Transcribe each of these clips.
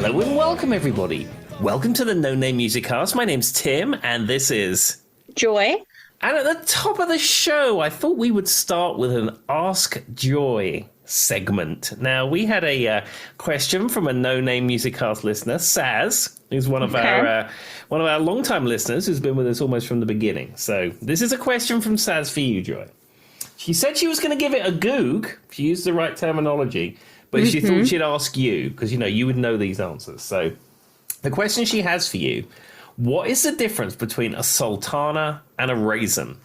Hello and welcome, everybody. Welcome to the No Name Music Cast. My name's Tim, and this is Joy. And at the top of the show, I thought we would start with an Ask Joy segment. Now, we had a question from a No Name Music Cast listener, Saz, who's one of our longtime listeners who's been with us almost from the beginning. So this is a question from Saz for you, Joy. She said she was going to give it a goog, if you use the right terminology, but she thought she'd ask you, because, you would know these answers. So the question she has for you: what is the difference between a sultana and a raisin?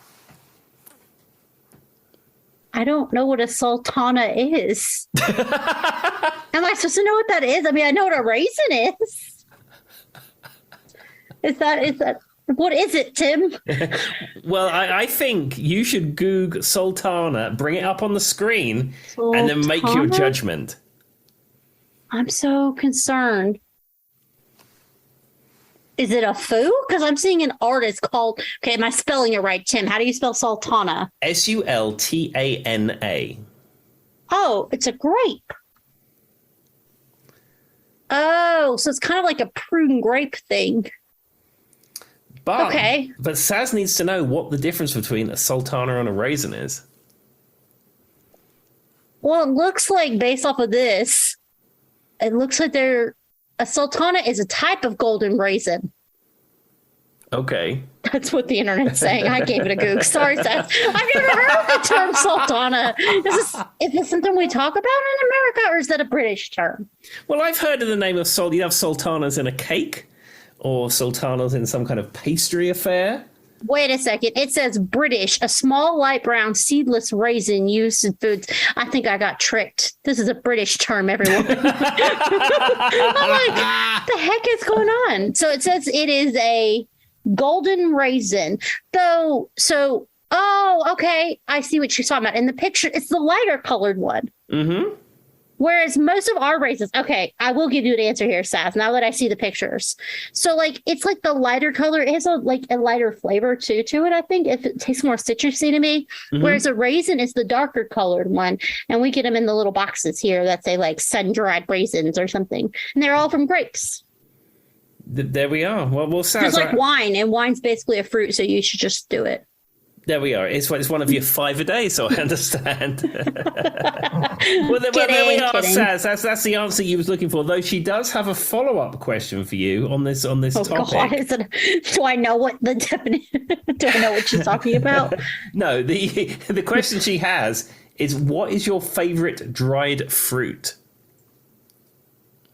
I don't know what a sultana is. Am I supposed to know what that is? I mean, I know what a raisin is. Is that what is it, Tim? Well, I think you should Google sultana, bring it up on the screen, and then make your judgment. I'm so concerned. Is it a foo? Because I'm seeing an artist called... Okay, am I spelling it right, Tim? How do you spell sultana? Sultana. Oh, it's a grape. Oh, so it's kind of like a prune grape thing. But Saz needs to know what the difference between a sultana and a raisin is. Well, it looks like, based off of this, it looks like a sultana is a type of golden raisin. Okay. That's what the internet's saying. I gave it a Google. Sorry, Seth. I've never heard of the term sultana. Is this something we talk about in America, or is that a British term? Well, I've heard of the name of you have sultanas in a cake, or sultanas in some kind of pastry affair. Wait a second. It says British, a small light brown seedless raisin used in foods. I think I got tricked. This is a British term, everyone. I'm like, the heck is going on? So it says it is a golden raisin. Okay. I see what she's talking about. In the picture, it's the lighter colored one. Mm-hmm. Whereas most of our raisins, okay, I will give you an answer here, Saz, now that I see the pictures. So, it's like the lighter color. It has a lighter flavor, too, to it, I think. It tastes more citrusy to me. Mm-hmm. Whereas a raisin is the darker colored one. And we get them in the little boxes here that say, sun-dried raisins or something. And they're all from grapes. There we are. Well, Saz... Just like wine, and wine's basically a fruit, so you should just do it. There we are. It's one of your 5 a day, so I understand. There we are, Saz. That's the answer you was looking for. Though she does have a follow-up question for you on this topic. God, do I know what the definition? Do I know what she's talking about? No, the question she has is, what is your favorite dried fruit?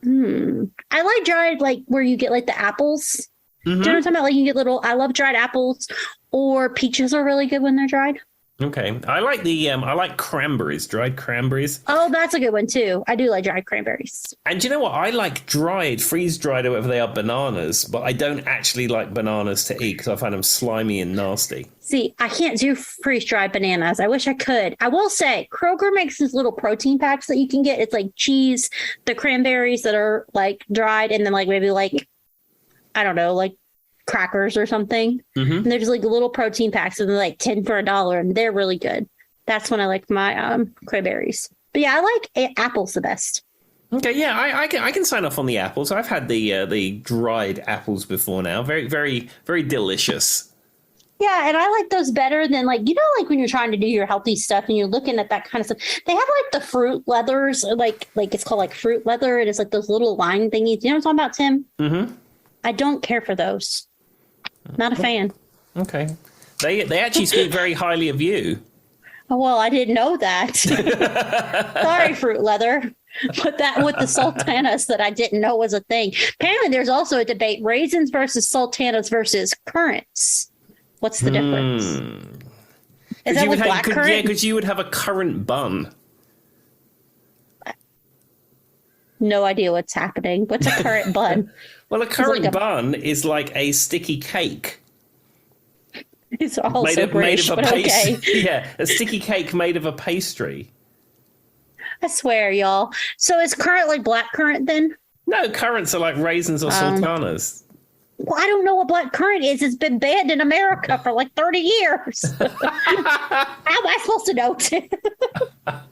I like dried, where you get the apples. Mm-hmm. Do you know what I'm talking about? I love dried apples, or peaches are really good when they're dried. Okay. I like cranberries, dried cranberries. Oh, that's a good one too. I do like dried cranberries. And do you know what? I like freeze-dried or whatever they are, bananas, but I don't actually like bananas to eat because I find them slimy and nasty. See, I can't do freeze-dried bananas. I wish I could. I will say, Kroger makes these little protein packs that you can get. It's cheese, the cranberries that are dried, and then maybe I don't know, crackers or something. Mm-hmm. And they're just little protein packs, and they're 10 for $1, and they're really good. That's when I like my cranberries. But yeah, I like apples the best. Okay, yeah, I can sign off on the apples. I've had the dried apples before now. Very, very, very delicious. Yeah, and I like those better than when you're trying to do your healthy stuff and you're looking at that kind of stuff. They have the fruit leathers, it's called fruit leather, and it's those little line thingies. You know what I'm talking about, Tim? Mm-hmm. I don't care for those. Not a fan. Okay. They actually speak very highly of you. Oh, well, I didn't know that. Sorry, fruit leather. But that with the sultanas that I didn't know was a thing. Apparently, there's also a debate: raisins versus sultanas versus currants. What's the difference? Is that with black currant? Yeah, because you would have a currant bun. No idea what's happening. What's a currant bun? Well, a currant bun is like a sticky cake. It's also British, but okay. Yeah, a sticky cake made of a pastry. I swear, y'all. So is currant black currant then? No, currants are like raisins or sultanas. Well, I don't know what black currant is. It's been banned in America for 30 years. How am I supposed to know?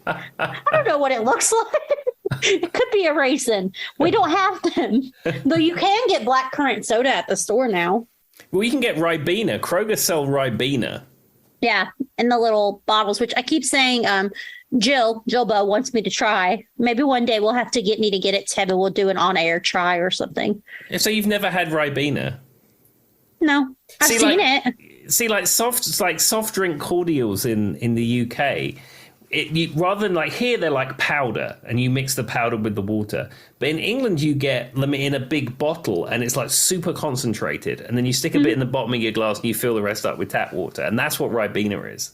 I don't know what it looks like. It could be a Raisin. We don't have them. Though you can get blackcurrant soda at the store now. Well, you can get Ribena. Kroger sell Ribena. Yeah, in the little bottles, which I keep saying Jill Bo wants me to try. Maybe one day we'll have to get it, Tim, and we'll do an on-air try or something. So you've never had Ribena? No, I've seen it. See, like soft drink cordials in the UK, rather than like here, they're like powder, and you mix the powder with the water. But in England, you get them in a big bottle, and it's like super concentrated. And then you stick a bit in the bottom of your glass, and you fill the rest up with tap water. And that's what Ribena is.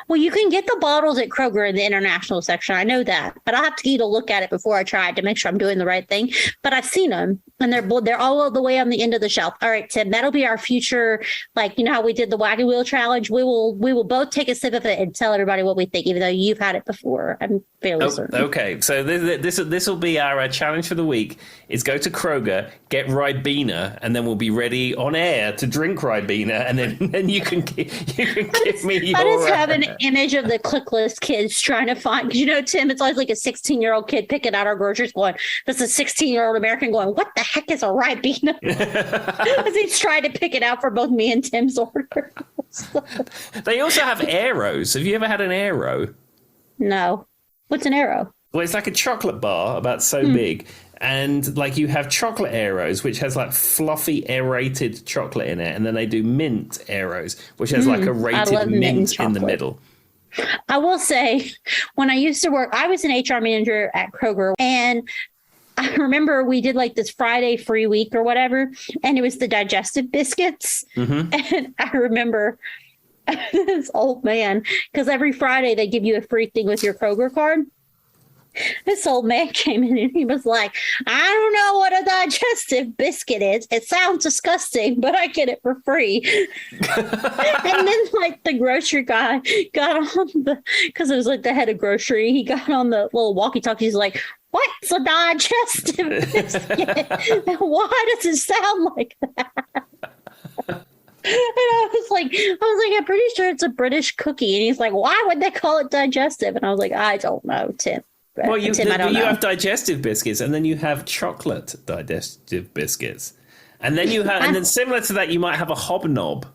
Well, you can get the bottles at Kroger in the international section. I know that, but I'll have to get a look at it before I try it to make sure I'm doing the right thing. But I've seen them, and they're all the way on the end of the shelf. All right, Tim, that'll be our future. Like, you know how we did the wagon wheel challenge. We will both take a sip of it and tell everybody what we think, even though you've had it before. I'm fairly certain. Okay, so this will be our challenge for the week: is go to Kroger, get Ribena, and then we'll be ready on air to drink Ribena, and then you can give me your. I just have an image of the clickless kids trying to find, because, you know, Tim, it's always like a 16-year-old kid picking out our groceries going, that's a 16-year-old American going, what the heck is a Ribena? As he's trying to pick it out for both me and Tim's order. They also have arrows. Have you ever had an arrow? No. What's an arrow? Well, it's like a chocolate bar about so big. And like you have chocolate arrows, which has like fluffy aerated chocolate in it. And then they do mint arrows, which has like a rated mint in the middle. I will say, when I used to work, I was an HR manager at Kroger, and I remember we did like this Friday free week or whatever, and it was the digestive biscuits. And I remember this old man, because every Friday they give you a free thing with your Kroger card. This old man came in and he was like, I don't know what a digestive biscuit is. It sounds disgusting, but I get it for free. And then like the grocery guy got on because it was like the head of grocery. He got on the little walkie-talkie. He's like, what's a digestive biscuit? Why does it sound like that? And I was like, I'm pretty sure it's a British cookie. And he's like, why would they call it digestive? And I was like, I don't know, Tim. Well, you have digestive biscuits, and then you have chocolate digestive biscuits, and then you have, and then similar to that, you might have a hobnob.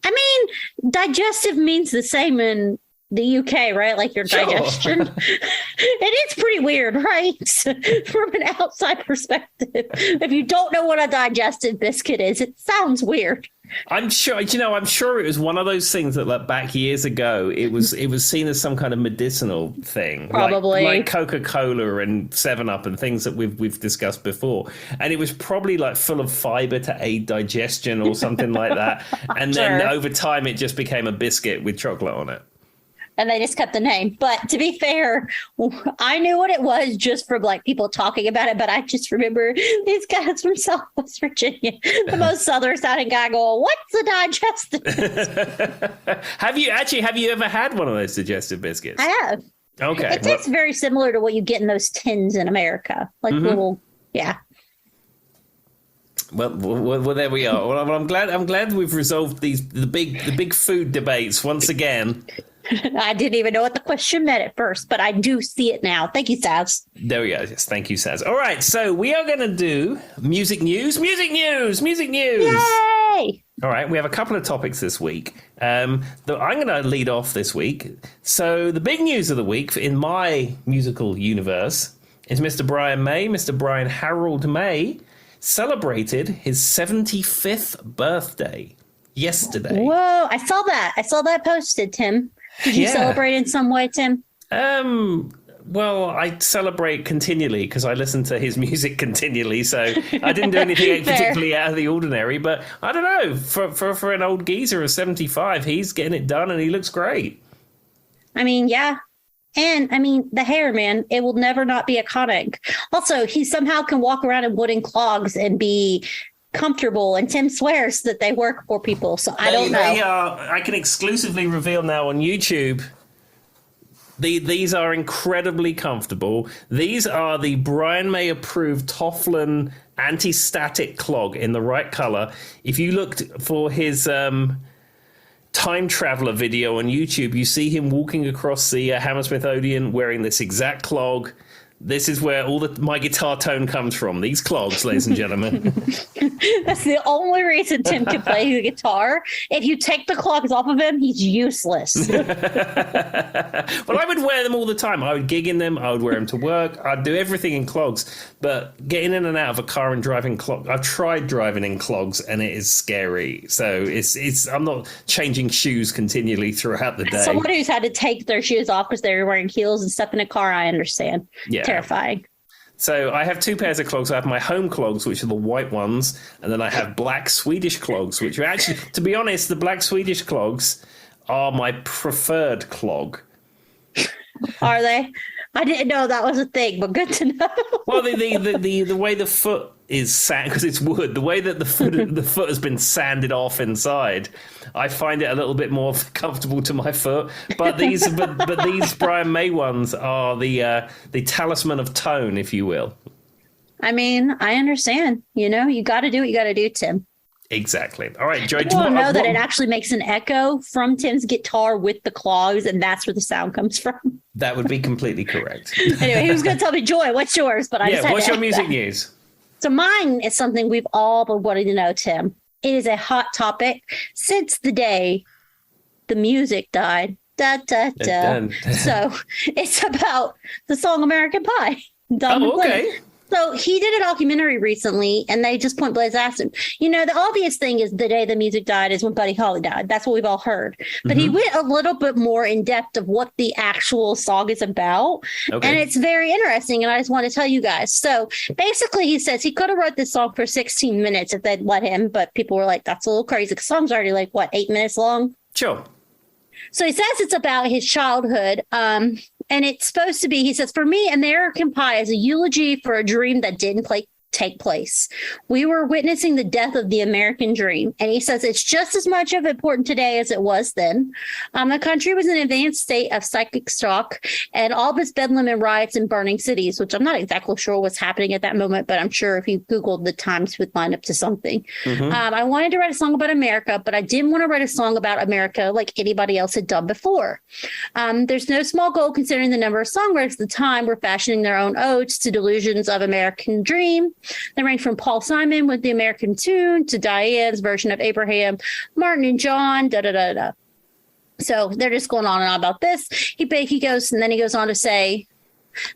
I mean, digestive means the same in the UK, right? Like your digestion. It is pretty weird, right? From an outside perspective, if you don't know what a digestive biscuit is, it sounds weird. I'm sure it was one of those things that, like, back years ago, it was seen as some kind of medicinal thing, probably like Coca-Cola and 7-Up and things that we've discussed before, and it was probably like full of fiber to aid digestion or something like that. And then over time, it just became a biscuit with chocolate on it. And they just kept the name. But to be fair, I knew what it was just from like people talking about it. But I just remember these guys from Southwest Virginia, the most southern sounding guy going, what's a digestive? Have you ever had one of those digestive biscuits? I have. Okay. It tastes very similar to what you get in those tins in America. Like little, yeah. Well, there we are. Well, I'm glad we've resolved the big food debates once again. I didn't even know what the question meant at first, but I do see it now. Thank you, Saz. There we go. Yes, thank you, Saz. All right, so we are going to do music news. Yay! All right, we have a couple of topics this week. I'm going to lead off this week. So the big news of the week in my musical universe is Mr. Brian May. Mr. Brian Harold May celebrated his 75th birthday yesterday. Whoa, I saw that posted, Tim. Did you celebrate in some way, Tim? Well, I celebrate continually because I listen to his music continually, so I didn't do anything particularly out of the ordinary. But I don't know, for an old geezer of 75, he's getting it done and he looks great. I mean, yeah. And I mean, the hair, man, it will never not be iconic. Also, he somehow can walk around in wooden clogs and be comfortable, and Tim swears that they work for people, so I don't know. I can exclusively reveal now on YouTube, these are incredibly comfortable. These are the Brian May approved Tofflin anti-static clog in the right color. If you looked for his time traveler video on YouTube, you see him walking across the Hammersmith Odeon wearing this exact clog. This is where all my guitar tone comes from. These clogs, ladies and gentlemen. That's the only reason Tim can play the guitar. If you take the clogs off of him, he's useless. Well, I would wear them all the time. I would gig in them. I would wear them to work. I'd do everything in clogs. But getting in and out of a car and driving clogs, I've tried driving in clogs, and it is scary. So I'm not changing shoes continually throughout the day. Someone who's had to take their shoes off because they were wearing heels and step in a car, I understand. Yeah. Terrifying. So I have two pairs of clogs. I have my home clogs, which are the white ones, and then I have black Swedish clogs, which are actually, to be honest, the black Swedish clogs are my preferred clog. Are they? I didn't know that was a thing, but good to know. Well, the way the foot is sand, because it's wood, the way that the foot has been sanded off inside, I find it a little bit more comfortable to my foot. But these Brian May ones are the talisman of tone, if you will. I mean, I understand. You got to do what you got to do, Tim. Exactly. All right, Joy. People don't know that it actually makes an echo from Tim's guitar with the clogs, and that's where the sound comes from. That would be completely correct. Anyway, he was going to tell me, Joy, what's yours? But what's your music news? So mine is something we've all been wanting to know, Tim. It is a hot topic since the day the music died. Da, da, da. So it's about the song American Pie. Okay. So he did a documentary recently, and they just point blank asked him, the obvious thing is the day the music died is when Buddy Holly died. That's what we've all heard. But he went a little bit more in depth of what the actual song is about. Okay. And it's very interesting, and I just want to tell you guys. So basically, he says he could have wrote this song for 16 minutes if they'd let him, but people were like, that's a little crazy. The song's already 8 minutes long? Sure. So he says it's about his childhood. And it's supposed to be, he says, for me, American Pie is a eulogy for a dream that didn't take place. We were witnessing the death of the American dream. And he says it's just as much of important today as it was then. The country was in an advanced state of psychic shock and all this bedlam and riots and burning cities, which I'm not exactly sure what's happening at that moment, but I'm sure if you Googled the times would line up to something. I wanted to write a song about America, but I didn't want to write a song about America like anybody else had done before. There's no small goal considering the number of songwriters at the time were fashioning their own odes to delusions of American dream. They range from Paul Simon with the American tune to Diane's version of Abraham, Martin and John, da-da-da-da. So they're just going on and on about this. He goes on to say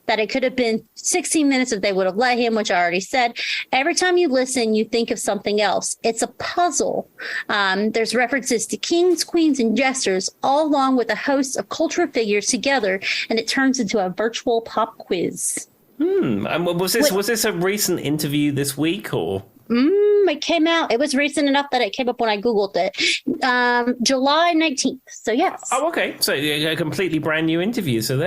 that it could have been 16 minutes if they would have let him, which I already said. Every time you listen, you think of something else. It's a puzzle. There's references to kings, queens, and jesters, all along with a host of cultural figures together, and it turns into a virtual pop quiz. And was this a recent interview this week, or? It came out. It was recent enough that it came up when I Googled it. July 19th. So, yes. Oh, okay. So a completely brand new interview. So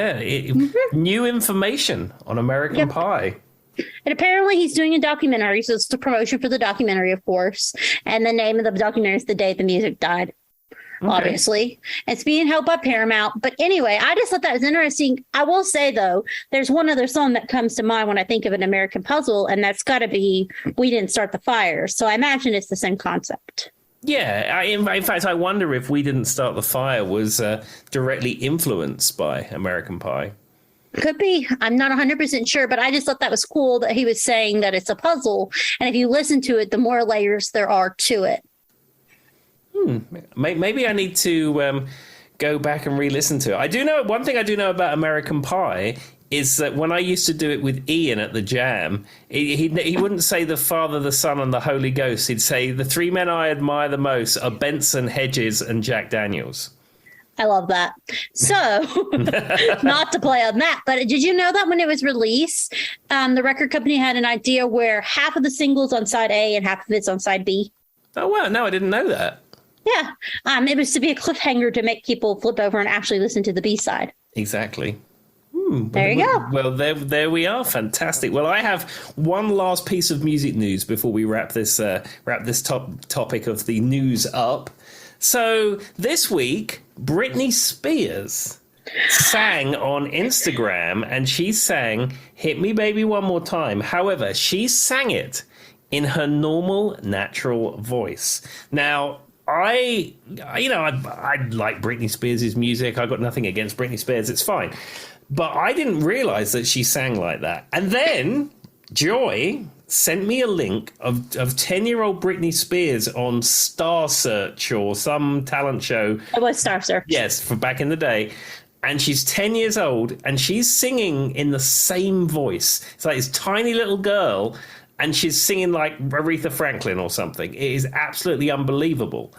new information on American Pie. And apparently he's doing a documentary. So it's the promotion for the documentary, of course. And the name of the documentary is The Day the Music Died. Okay. Obviously. It's being held by Paramount. But anyway, I just thought that was interesting. I will say, though, there's one other song that comes to mind when I think of an American puzzle, and that's got to be We Didn't Start the Fire. So I imagine it's the same concept. Yeah. In fact, I wonder if We Didn't Start the Fire was directly influenced by American Pie. Could be. I'm not 100% sure, but I just thought that was cool that he was saying that it's a puzzle. And if you listen to it, the more layers there are to it. Maybe I need to go back and re-listen to it. I do know one thing I do know about American Pie is that when I used to do it with Ian at the Jam, he wouldn't say the Father, the Son, and the Holy Ghost. He'd say the three men I admire the most are Benson, Hedges, and Jack Daniels. I love that. So, not to play on that, but did you know that when it was released, the record company had an idea where half of the singles on side A and half of it's on side B? Oh, wow. No, I didn't know that. Yeah. It was to be a cliffhanger to make people flip over and actually listen to the B-side. Exactly. There you go. Well, there we are. Fantastic. Well, I have one last piece of music news before we wrap this topic of the news up. So this week, Britney Spears sang on Instagram, and she sang "Hit Me Baby One More Time." However, she sang it in her normal, natural voice. Now, I like Britney Spears' music. I've got nothing against Britney Spears. It's fine. But I didn't realize that she sang like that. And then Joy sent me a link of 10-year-old Britney Spears on Star Search or some talent show. It was Star Search. Yes, for back in the day. And she's 10 years old and she's singing in the same voice. It's like this tiny little girl and she's singing like Aretha Franklin or something. It is absolutely unbelievable.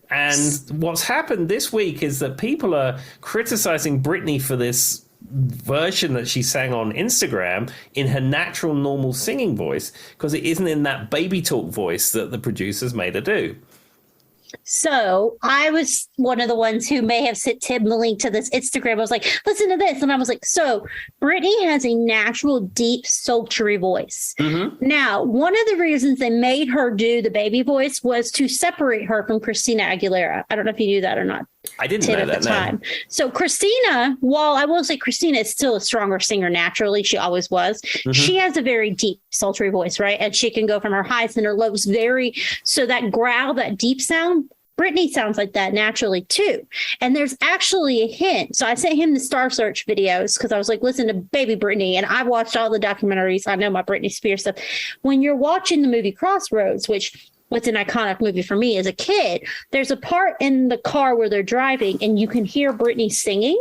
And what's happened this week is that people are criticizing Britney for this version that she sang on Instagram in her natural, normal singing voice because it isn't in that baby talk voice that the producers made her do. So I was one of the ones who may have sent Tim the link to this Instagram. I was like, listen to this. And I was like, so Britney has a natural, deep, sultry voice. Mm-hmm. Now, one of the reasons they made her do the baby voice was to separate her from Christina Aguilera. I don't know if you knew that or not. I didn't know that at the time. So Christina, while I will say Christina is still a stronger singer naturally, she always was. Mm-hmm. She has a very deep, sultry voice, right? And she can go from her highs and her lows so that growl, that deep sound, Britney sounds like that naturally too. And there's actually a hint. So I sent him the Star Search videos because I was like, listen to Baby Britney. And I watched all the documentaries. I know my Britney Spears stuff. When you're watching the movie Crossroads, which was an iconic movie for me as a kid, there's a part in the car where they're driving and you can hear Britney singing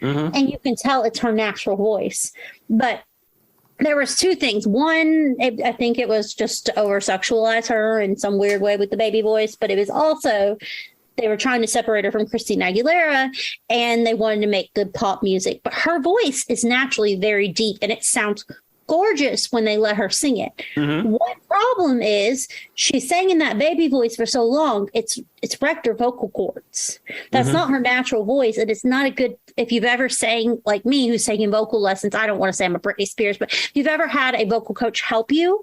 and you can tell it's her natural voice. But there was two things. One, I think it was just to over-sexualize her in some weird way with the baby voice, but it was also they were trying to separate her from Christina Aguilera and they wanted to make good pop music. But her voice is naturally very deep and it sounds gorgeous when they let her sing it. Mm-hmm. One problem is she sang in that baby voice for so long, it's wrecked her vocal cords. That's not her natural voice. And it's not a good, if you've ever sang like me, who's taking vocal lessons, I don't want to say I'm a Britney Spears, but if you've ever had a vocal coach help you,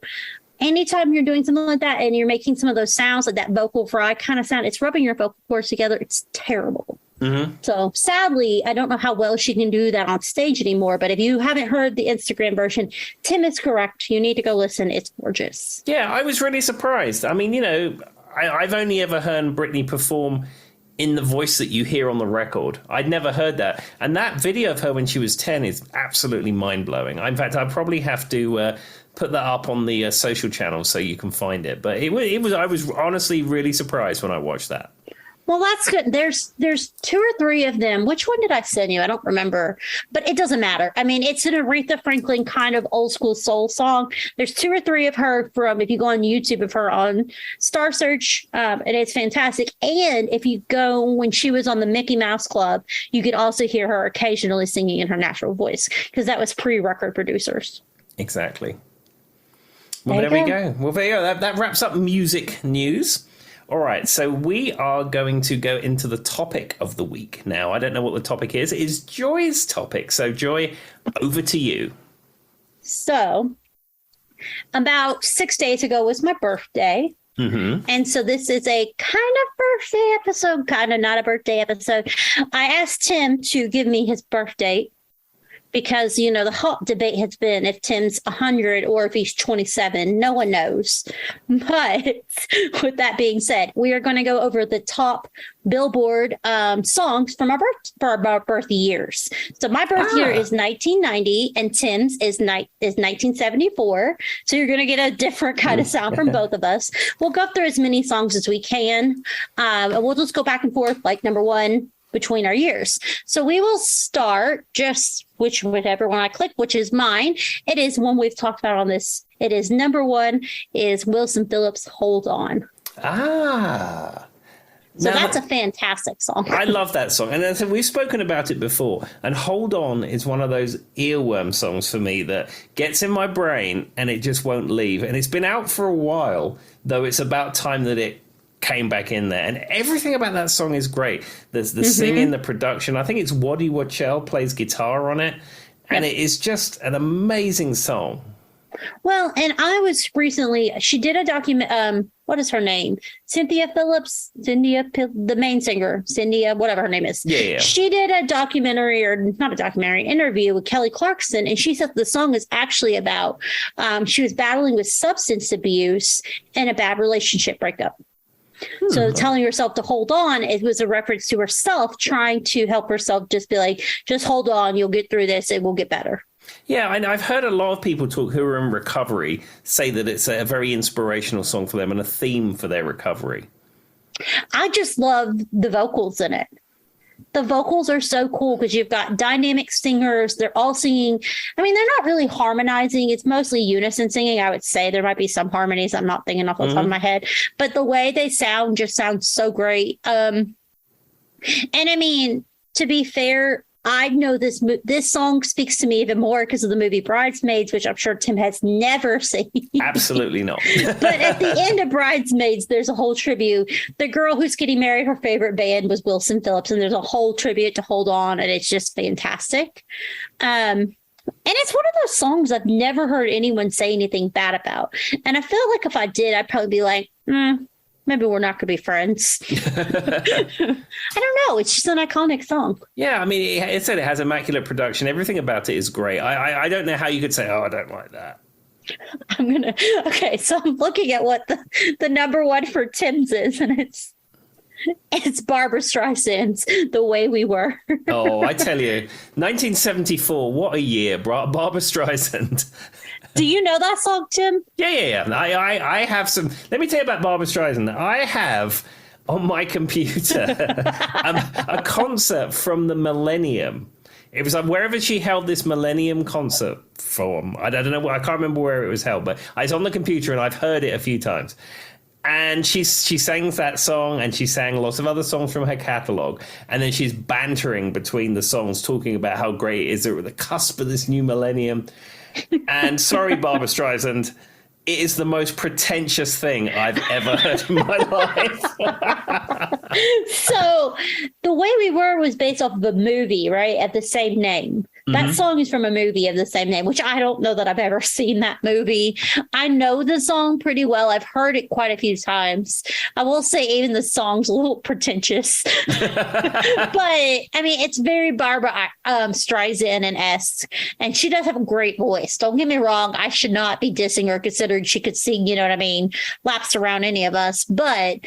anytime you're doing something like that and you're making some of those sounds, like that vocal fry kind of sound, it's rubbing your vocal cords together. It's terrible. Mm-hmm. So sadly, I don't know how well she can do that on stage anymore. But if you haven't heard the Instagram version, Tim is correct. You need to go listen. It's gorgeous. Yeah, I was really surprised. I mean, you know, I've only ever heard Britney perform in the voice that you hear on the record. I'd never heard that. And that video of her when she was 10 is absolutely mind-blowing. In fact, I probably have to put that up on the social channel so you can find it. But I was honestly really surprised when I watched that. Well, that's good. There's 2 or 3 of them. Which one did I send you? I don't remember, but it doesn't matter. I mean, it's an Aretha Franklin kind of old school soul song. There's 2 or 3 of her from, if you go on YouTube, of her on Star Search, and it's fantastic. And if you go when she was on the Mickey Mouse Club, you could also hear her occasionally singing in her natural voice because that was pre-record producers. Exactly. Well, there we go. Well, there you go. That wraps up music news. All right, so we are going to go into the topic of the week now. I don't know what the topic is. It is Joy's topic. So, Joy, over to you. So, about 6 days ago was my birthday. Mm-hmm. And so this is a kind of birthday episode, kind of not a birthday episode. I asked Tim to give me his birth date. Because, you know, the hot debate has been if Tim's 100 or if he's 27. No one knows. But with that being said, we are going to go over the top Billboard songs from our birth years. So my birth year is 1990 and Tim's is 1974. So you're going to get a different kind of sound from both of us. We'll go through as many songs as we can. And we'll just go back and forth like number 1 between our years. So we will start just whichever one I click, which is mine. It is one we've talked about on this. It is number 1 is Wilson Phillips' Hold On. Ah. So that's a fantastic song. I love that song. And we've spoken about it before. And Hold On is one of those earworm songs for me that gets in my brain and it just won't leave. And it's been out for a while, though it's about time that it came back in there, and everything about that song is great. There's the singing, the production. I think it's Waddy Wachell plays guitar on it, and it is just an amazing song. Well, and I was recently, she did a document, what is her name? Cynthia Phillips, the main singer, Cynthia, whatever her name is. Yeah. She did a documentary, or not a documentary, interview with Kelly Clarkson, and she said the song is actually about, she was battling with substance abuse and a bad relationship breakup. So telling herself to hold on, it was a reference to herself trying to help herself just be like, just hold on, you'll get through this, it will get better. Yeah, and I've heard a lot of people talk who are in recovery say that it's a very inspirational song for them and a theme for their recovery. I just love the vocals in it. The vocals are so cool because you've got dynamic singers. They're all singing. I mean, they're not really harmonizing. It's mostly unison singing, I would say. There might be some harmonies I'm not thinking off the top of my head. But the way they sound just sounds so great. And I mean, to be fair, I know this song speaks to me even more because of the movie Bridesmaids, which I'm sure Tim has never seen. Absolutely not. But at the end of Bridesmaids, there's a whole tribute. The girl who's getting married, her favorite band was Wilson Phillips, and there's a whole tribute to Hold On, and it's just fantastic. And it's one of those songs I've never heard anyone say anything bad about. And I feel like if I did, I'd probably be like, maybe we're not going to be friends. I don't know. It's just an iconic song. Yeah, I mean, it said it has immaculate production. Everything about it is great. I don't know how you could say, oh, I don't like that. Okay, so I'm looking at what the number one for Tim's is, and it's Barbra Streisand's The Way We Were. Oh, I tell you, 1974, what a year. Barbra Streisand. Do you know that song, Tim? Yeah. I have some. Let me tell you about Barbra Streisand. I have on my computer a concert from the Millennium. It was like wherever she held this Millennium concert from. I don't know. I can't remember where it was held, but it's on the computer and I've heard it a few times. And she sang that song, and she sang lots of other songs from her catalogue. And then she's bantering between the songs, talking about how great it is. They're at the cusp of this new millennium. And sorry, Barbra Streisand, it is the most pretentious thing I've ever heard in my life. So The Way We Were was based off of a movie, right? At the same name. That song is from a movie of the same name, which I don't know that I've ever seen that movie. I know the song pretty well. I've heard it quite a few times. I will say even the song's a little pretentious. But, I mean, it's very Barbra Streisand-esque. And she does have a great voice. Don't get me wrong. I should not be dissing her considering she could sing, you know what I mean, laps around any of us. But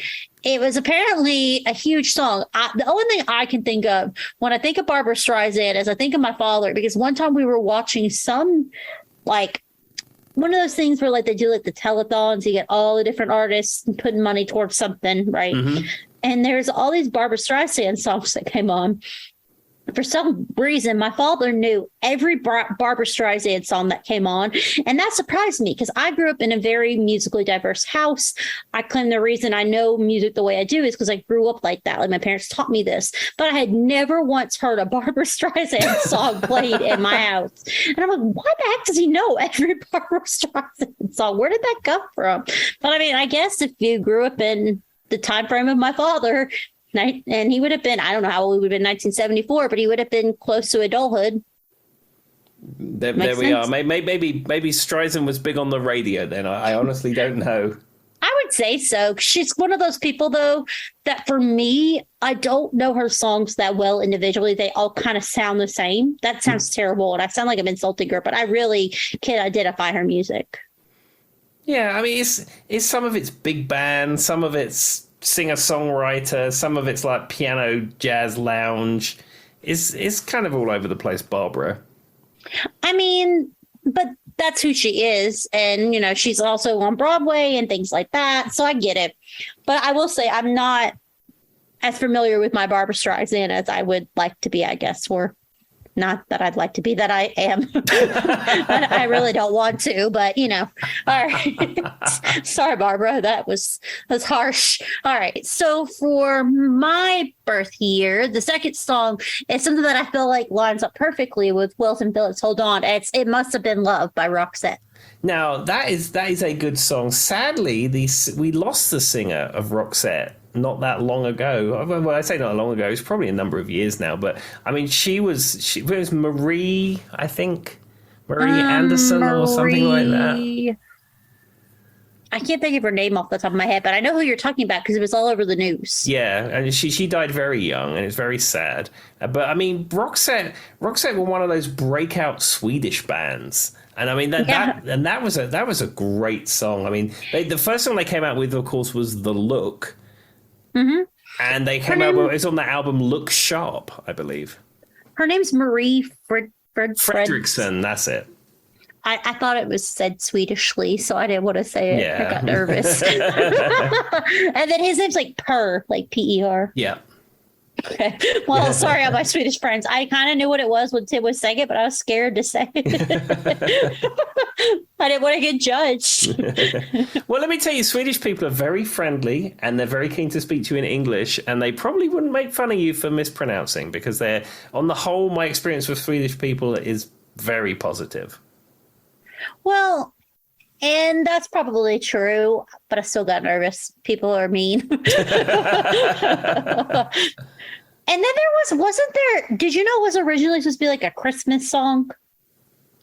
it was apparently a huge song. The only thing I can think of when I think of Barbra Streisand is I think of my father, because one time we were watching some, like, one of those things where, like, they do, like, the telethons. You get all the different artists and putting money towards something, right? And there's all these Barbra Streisand songs that came on. For some reason, my father knew every Barbra Streisand song that came on. And that surprised me because I grew up in a very musically diverse house. I claim the reason I know music the way I do is because I grew up like that. Like my parents taught me this. But I had never once heard a Barbra Streisand song played in my house. And I'm like, why the heck does he know every Barbra Streisand song? Where did that come from? But I mean, I guess if you grew up in the time frame of my father, and he would have been, I don't know how old he would have been, 1974, but he would have been close to adulthood. There we are. Maybe Streisand was big on the radio then. I honestly don't know. I would say so. She's one of those people, though, that for me, I don't know her songs that well individually. They all kind of sound the same. That sounds terrible, and I sound like I'm insulting her, but I really can identify her music. Yeah, I mean, it's some of it's big band, some of it's singer-songwriter, some of it's like piano, jazz, lounge. It's kind of all over the place, Barbara. I mean, but that's who she is. And, you know, she's also on Broadway and things like that. So I get it. But I will say I'm not as familiar with my Barbra Streisand as I would like to be, I guess, or not that I'd like to be, that I am. I really don't want to, but, you know. All right. Sorry, Barbara. That was harsh. All right. So for my birth year, the second song is something that I feel like lines up perfectly with Wilson Phillips' Hold On. It Must Have Been Love by Roxette. Now, that is a good song. Sadly, we lost the singer of Roxette not that long ago. Well, I say not long ago. It's probably a number of years now. But, I mean, it was Marie, I think. Marie Anderson or something like that. I can't think of her name off the top of my head, but I know who you're talking about because it was all over the news. Yeah, and she died very young, and it's very sad. But, I mean, Roxette were one of those breakout Swedish bands. And I mean that was a great song. I mean, the first song they came out with, of course, was "The Look," Mm-hmm. And they came out. It's on the album "Look Sharp," I believe. Her name's Marie Fredriksson. That's it. I thought it was said Swedishly, so I didn't want to say it. Yeah. I got nervous. And then his name's like Per, like PER. Yeah. Okay. Well, sorry, all my Swedish friends. I kind of knew what it was when Tim was saying it, but I was scared to say it. I didn't want to get judged. Well, let me tell you, Swedish people are very friendly and they're very keen to speak to you in English, and they probably wouldn't make fun of you for mispronouncing because they're, on the whole, my experience with Swedish people is very positive. Well, and that's probably true, but I still got nervous. People are mean. And then wasn't there, did you know it was originally supposed to be like a Christmas song?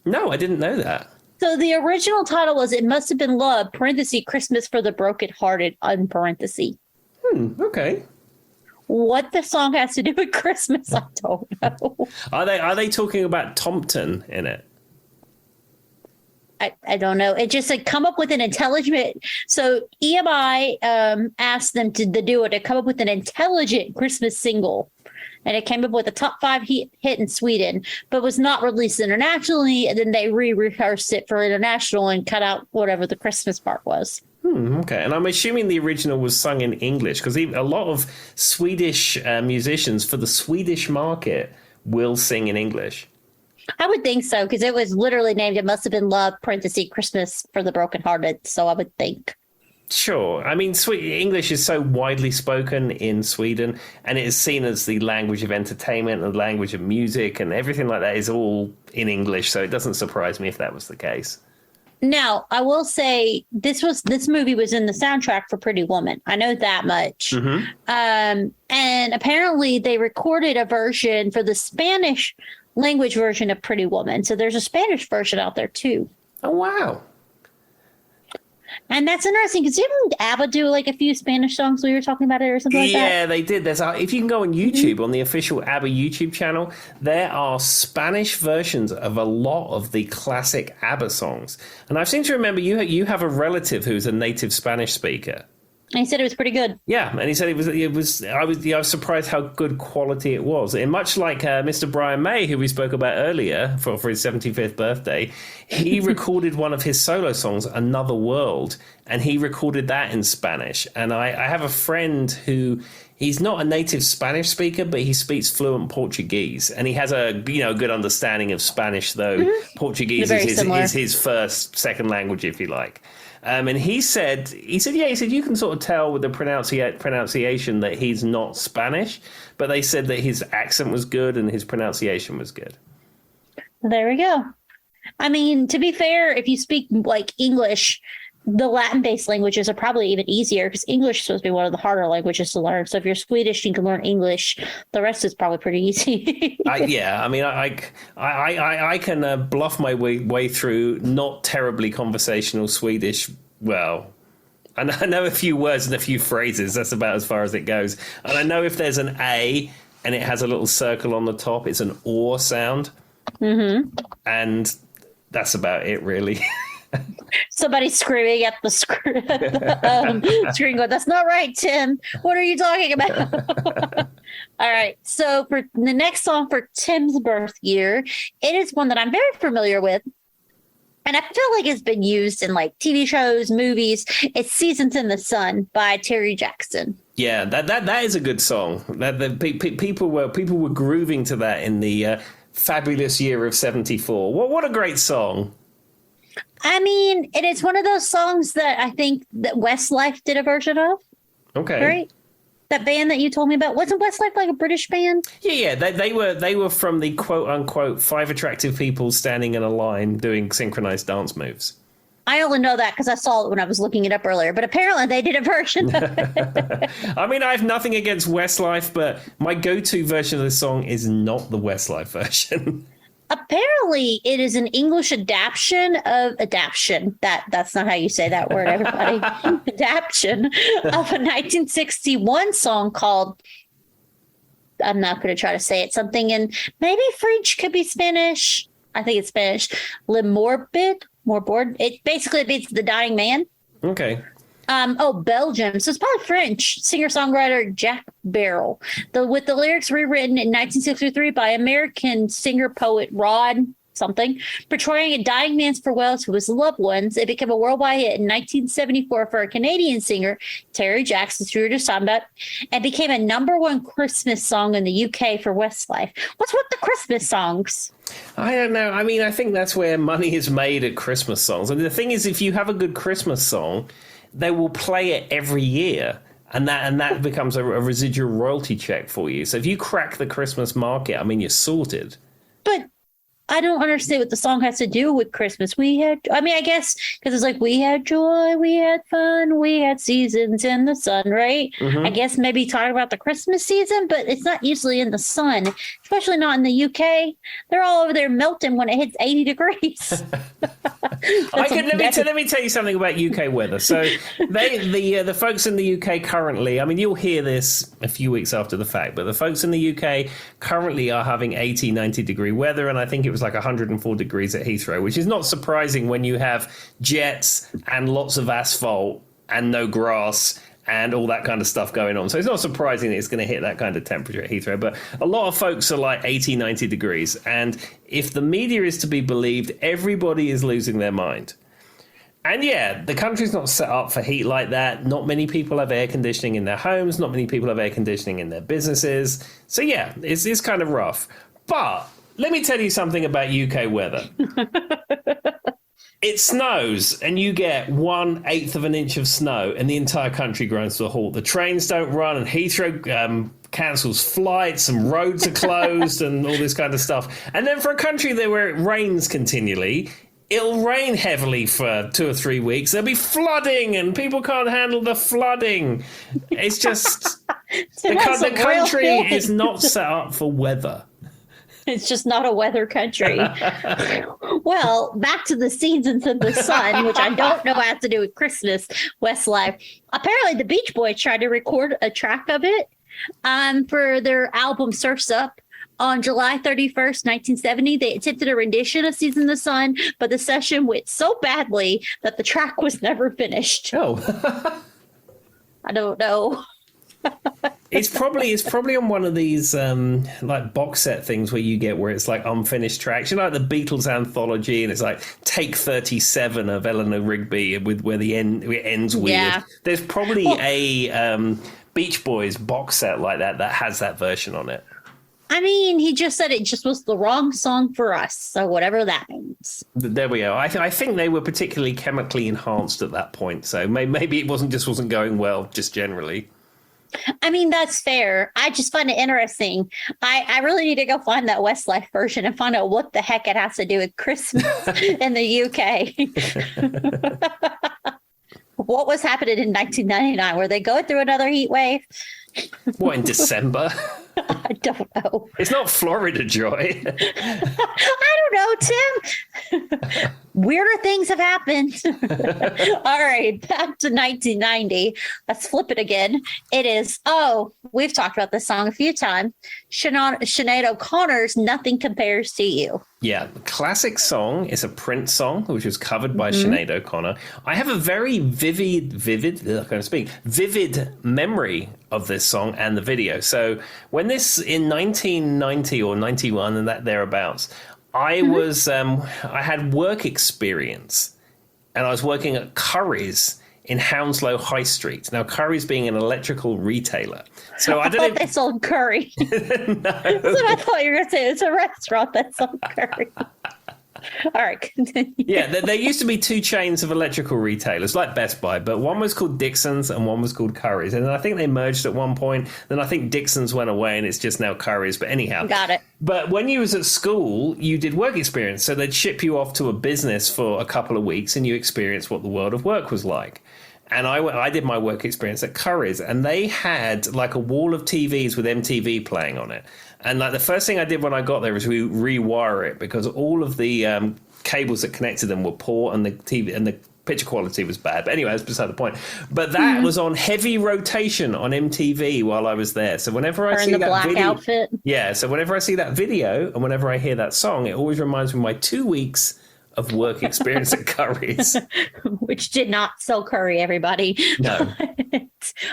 No, I didn't know that. So the original title was It Must Have Been Love, parenthesis, Christmas for the Brokenhearted, parenthesis. Okay. What the song has to do with Christmas, I don't know. Are they talking about Tompton in it? I don't know. It just said come up with an intelligent. So EMI asked them to do it to come up with an intelligent Christmas single. And it came up with a top 5 hit in Sweden, but was not released internationally. And then they rehearsed it for international and cut out whatever the Christmas part was. Okay. And I'm assuming the original was sung in English because a lot of Swedish musicians for the Swedish market will sing in English. I would think so, because it was literally named It Must Have Been Love, parenthesis, Christmas for the Brokenhearted. So I would think. Sure. I mean, English is so widely spoken in Sweden, and it is seen as the language of entertainment and the language of music, and everything like that is all in English. So it doesn't surprise me if that was the case. Now, I will say this movie was in the soundtrack for Pretty Woman. I know that much. Mm-hmm. And apparently they recorded a version for the Spanish language version of Pretty Woman. So there's a Spanish version out there too. Oh, wow. And that's interesting because didn't ABBA do like a few Spanish songs we were talking about it or something like that? Yeah, they did. If you can go on YouTube, on the official ABBA YouTube channel, there are Spanish versions of a lot of the classic ABBA songs. And I seem to remember you have a relative who's a native Spanish speaker. And he said it was pretty good. Yeah, and he said I was surprised how good quality it was. And much like Mr. Brian May, who we spoke about earlier for his 75th birthday, he recorded one of his solo songs, Another World, and he recorded that in Spanish. And I have a friend who, he's not a native Spanish speaker, but he speaks fluent Portuguese. And he has a good understanding of Spanish, though. Mm-hmm. Portuguese is his second language, if you like. And he said, you can sort of tell with the pronunciation that he's not Spanish, but they said that his accent was good and his pronunciation was good. There we go. I mean, to be fair, if you speak like English, the Latin-based languages are probably even easier because English is supposed to be one of the harder languages to learn. So if you're Swedish, you can learn English. The rest is probably pretty easy. I can bluff my way through not terribly conversational Swedish. Well, I know a few words and a few phrases. That's about as far as it goes. And I know if there's an A and it has a little circle on the top, it's an or sound. Mm-hmm. And that's about it, really. Somebody screaming at the screen going, that's not right, Tim. What are you talking about? All right. So for the next song for Tim's birth year, it is one that I'm very familiar with. And I feel like it's been used in like TV shows, movies. It's Seasons in the Sun by Terry Jackson. Yeah, that is a good song. People were grooving to that in the fabulous year of 74. What a great song. I mean, it is one of those songs that I think that Westlife did a version of. Okay. Right? That band that you told me about. Wasn't Westlife like a British band? Yeah. They were from the quote unquote 5 attractive people standing in a line doing synchronized dance moves. I only know that because I saw it when I was looking it up earlier, but apparently they did a version of it. I mean, I have nothing against Westlife, but my go-to version of the song is not the Westlife version. Apparently, it is an English adaptation. That's not how you say that word, everybody. Adaptation of a 1961 song called, I'm not going to try to say it, something in maybe French, could be Spanish. I think it's Spanish. Le Morbid. It basically means The Dying Man. Okay. Belgium. So it's probably French singer-songwriter Jack Barrel. With the lyrics rewritten in 1963 by American singer-poet Rod something, portraying a dying man's farewell to his loved ones. It became a worldwide hit in 1974 for a Canadian singer, Terry Jackson, who we were just talking about, and became a #1 Christmas song in the UK for Westlife. What's with the Christmas songs? I don't know. I mean, I think that's where money is made at Christmas songs. And the thing is, if you have a good Christmas song, they will play it every year. And that becomes a residual royalty check for you. So if you crack the Christmas market, I mean, you're sorted. But I don't understand what the song has to do with Christmas. I guess because it's like, we had joy, we had fun, we had seasons in the sun, right? Mm-hmm. I guess maybe talking about the Christmas season, but it's not usually in the sun, especially not in the UK. They're all over there melting when it hits 80 degrees. Let me tell you something about UK weather. So the folks in the UK currently, I mean, you'll hear this a few weeks after the fact, but the folks in the UK currently are having 80, 90 degree weather, and I think it was like 104 degrees at Heathrow, which is not surprising when you have jets and lots of asphalt and no grass and all that kind of stuff going on. So it's not surprising that it's going to hit that kind of temperature at Heathrow. But a lot of folks are like 80, 90 degrees. And if the media is to be believed, everybody is losing their mind. And yeah, the country's not set up for heat like that. Not many people have air conditioning in their homes. Not many people have air conditioning in their businesses. So yeah, it's kind of rough. But let me tell you something about UK weather. It snows and you get 1/8 of an inch of snow and the entire country grinds to a halt. The trains don't run and Heathrow cancels flights and roads are closed and all this kind of stuff. And then for a country there where it rains continually, it'll rain heavily for 2 or 3 weeks. There'll be flooding and people can't handle the flooding. It's just the country is not set up for weather. It's just not a weather country. Well, back to the seasons in the sun, which I don't know has to do with Christmas, Westlife. Apparently, the Beach Boys tried to record a track of it for their album Surf's Up. On July 31st, 1970, they attempted a rendition of Seasons in the Sun, but the session went so badly that the track was never finished. Oh. I don't know. It's probably on one of these like box set things where it's like unfinished tracks. You know, like the Beatles anthology, and it's like take 37 of Eleanor Rigby where it ends weird. Yeah. There's probably a Beach Boys box set like that has that version on it. I mean, he just said it just was the wrong song for us, so whatever that means. There we go. I think they were particularly chemically enhanced at that point, so maybe it wasn't going well just generally. I mean, that's fair. I just find it interesting. I really need to go find that Westlife version and find out what the heck it has to do with Christmas in the UK. What was happening in 1999? Were they going through another heat wave? What, in December? I don't know. It's not Florida, Joy. I don't know, Tim. Weirder things have happened. All right, back to 1990. Let's flip it again. It is, we've talked about this song a few times. Sinead O'Connor's Nothing Compares to You. Yeah, classic song. It's a Prince song, which was covered by Sinead O'Connor. I have a very vivid memory of this song and the video. So when this, in 1990 or 91 and that thereabouts, I was, I had work experience and I was working at Curry's in Hounslow High Street. Now, Curry's being an electrical retailer. So I don't know. They sold curry. No. That's what I thought you were going to say. It's a restaurant that sold curry. All right, continue. Yeah, there used to be two chains of electrical retailers, like Best Buy, but one was called Dixon's and one was called Curry's. And I think they merged at one point. Then I think Dixon's went away and it's just now Curry's. But anyhow. Got it. But when you was at school, you did work experience. So they'd ship you off to a business for a couple of weeks and you experienced what the world of work was like. And I did my work experience at Curry's, and they had like a wall of TVs with MTV playing on it. And like the first thing I did when I got there was rewire it because all of the cables that connected them were poor, and the TV and the picture quality was bad. But anyway, that's beside the point. But that was on heavy rotation on MTV while I was there. So whenever I see that black video, outfit. yeah. So whenever I see that video and whenever I hear that song, it always reminds me of my 2 weeks of work experience at Curry's. Which did not sell curry, everybody. No.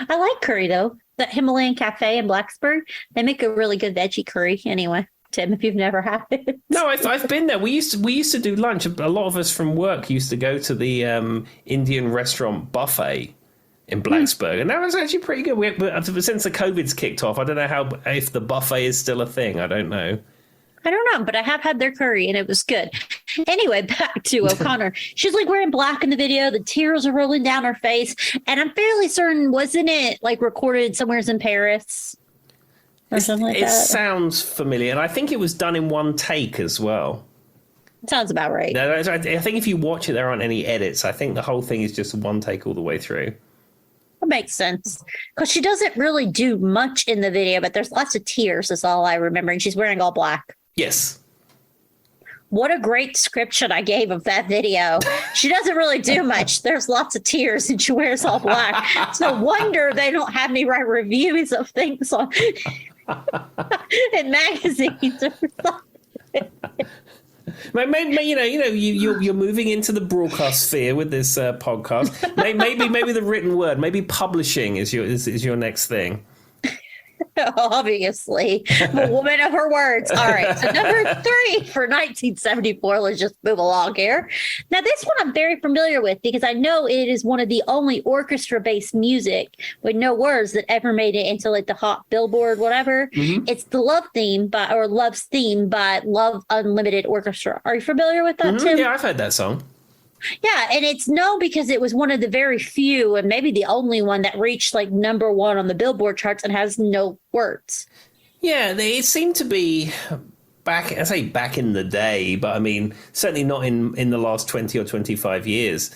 I like curry, though. The Himalayan Cafe in Blacksburg, they make a really good veggie curry anyway. Tim, if you've never had it. No, I've been there. We used to do lunch. A lot of us from work used to go to the Indian restaurant buffet in Blacksburg, and that was actually pretty good. Since the COVID's kicked off, I don't know if the buffet is still a thing. I don't know. I don't know, but I have had their curry and it was good. Anyway, back to O'Connor. She's like wearing black in the video. The tears are rolling down her face. And I'm fairly certain, wasn't it like recorded somewhere in Paris? Or something like that? It sounds familiar. And I think it was done in one take as well. Sounds about right. No, I think if you watch it, there aren't any edits. I think the whole thing is just one take all the way through. That makes sense. Because she doesn't really do much in the video, but there's lots of tears is all I remember. And she's wearing all black. Yes. What a great description I gave of that video. She doesn't really do much. There's lots of tears and she wears all black. It's no wonder they don't have me write reviews of things on in magazines or something. You're moving into the broadcast sphere with this podcast. Maybe the written word, maybe publishing is your next thing. Obviously, I'm a woman of her words. All right, so number 3 for 1974. Let's just move along here. Now, this one I'm very familiar with because I know it is one of the only orchestra-based music with no words that ever made it into like the hot Billboard, whatever. Mm-hmm. It's the Love's Theme by Love Unlimited Orchestra. Are you familiar with that, Tim? Yeah, I've heard that song. Yeah, and it's known because it was one of the very few and maybe the only one that reached like number 1 on the Billboard charts and has no words. Yeah, it seemed to be back in the day, but I mean, certainly not in the last 20 or 25 years.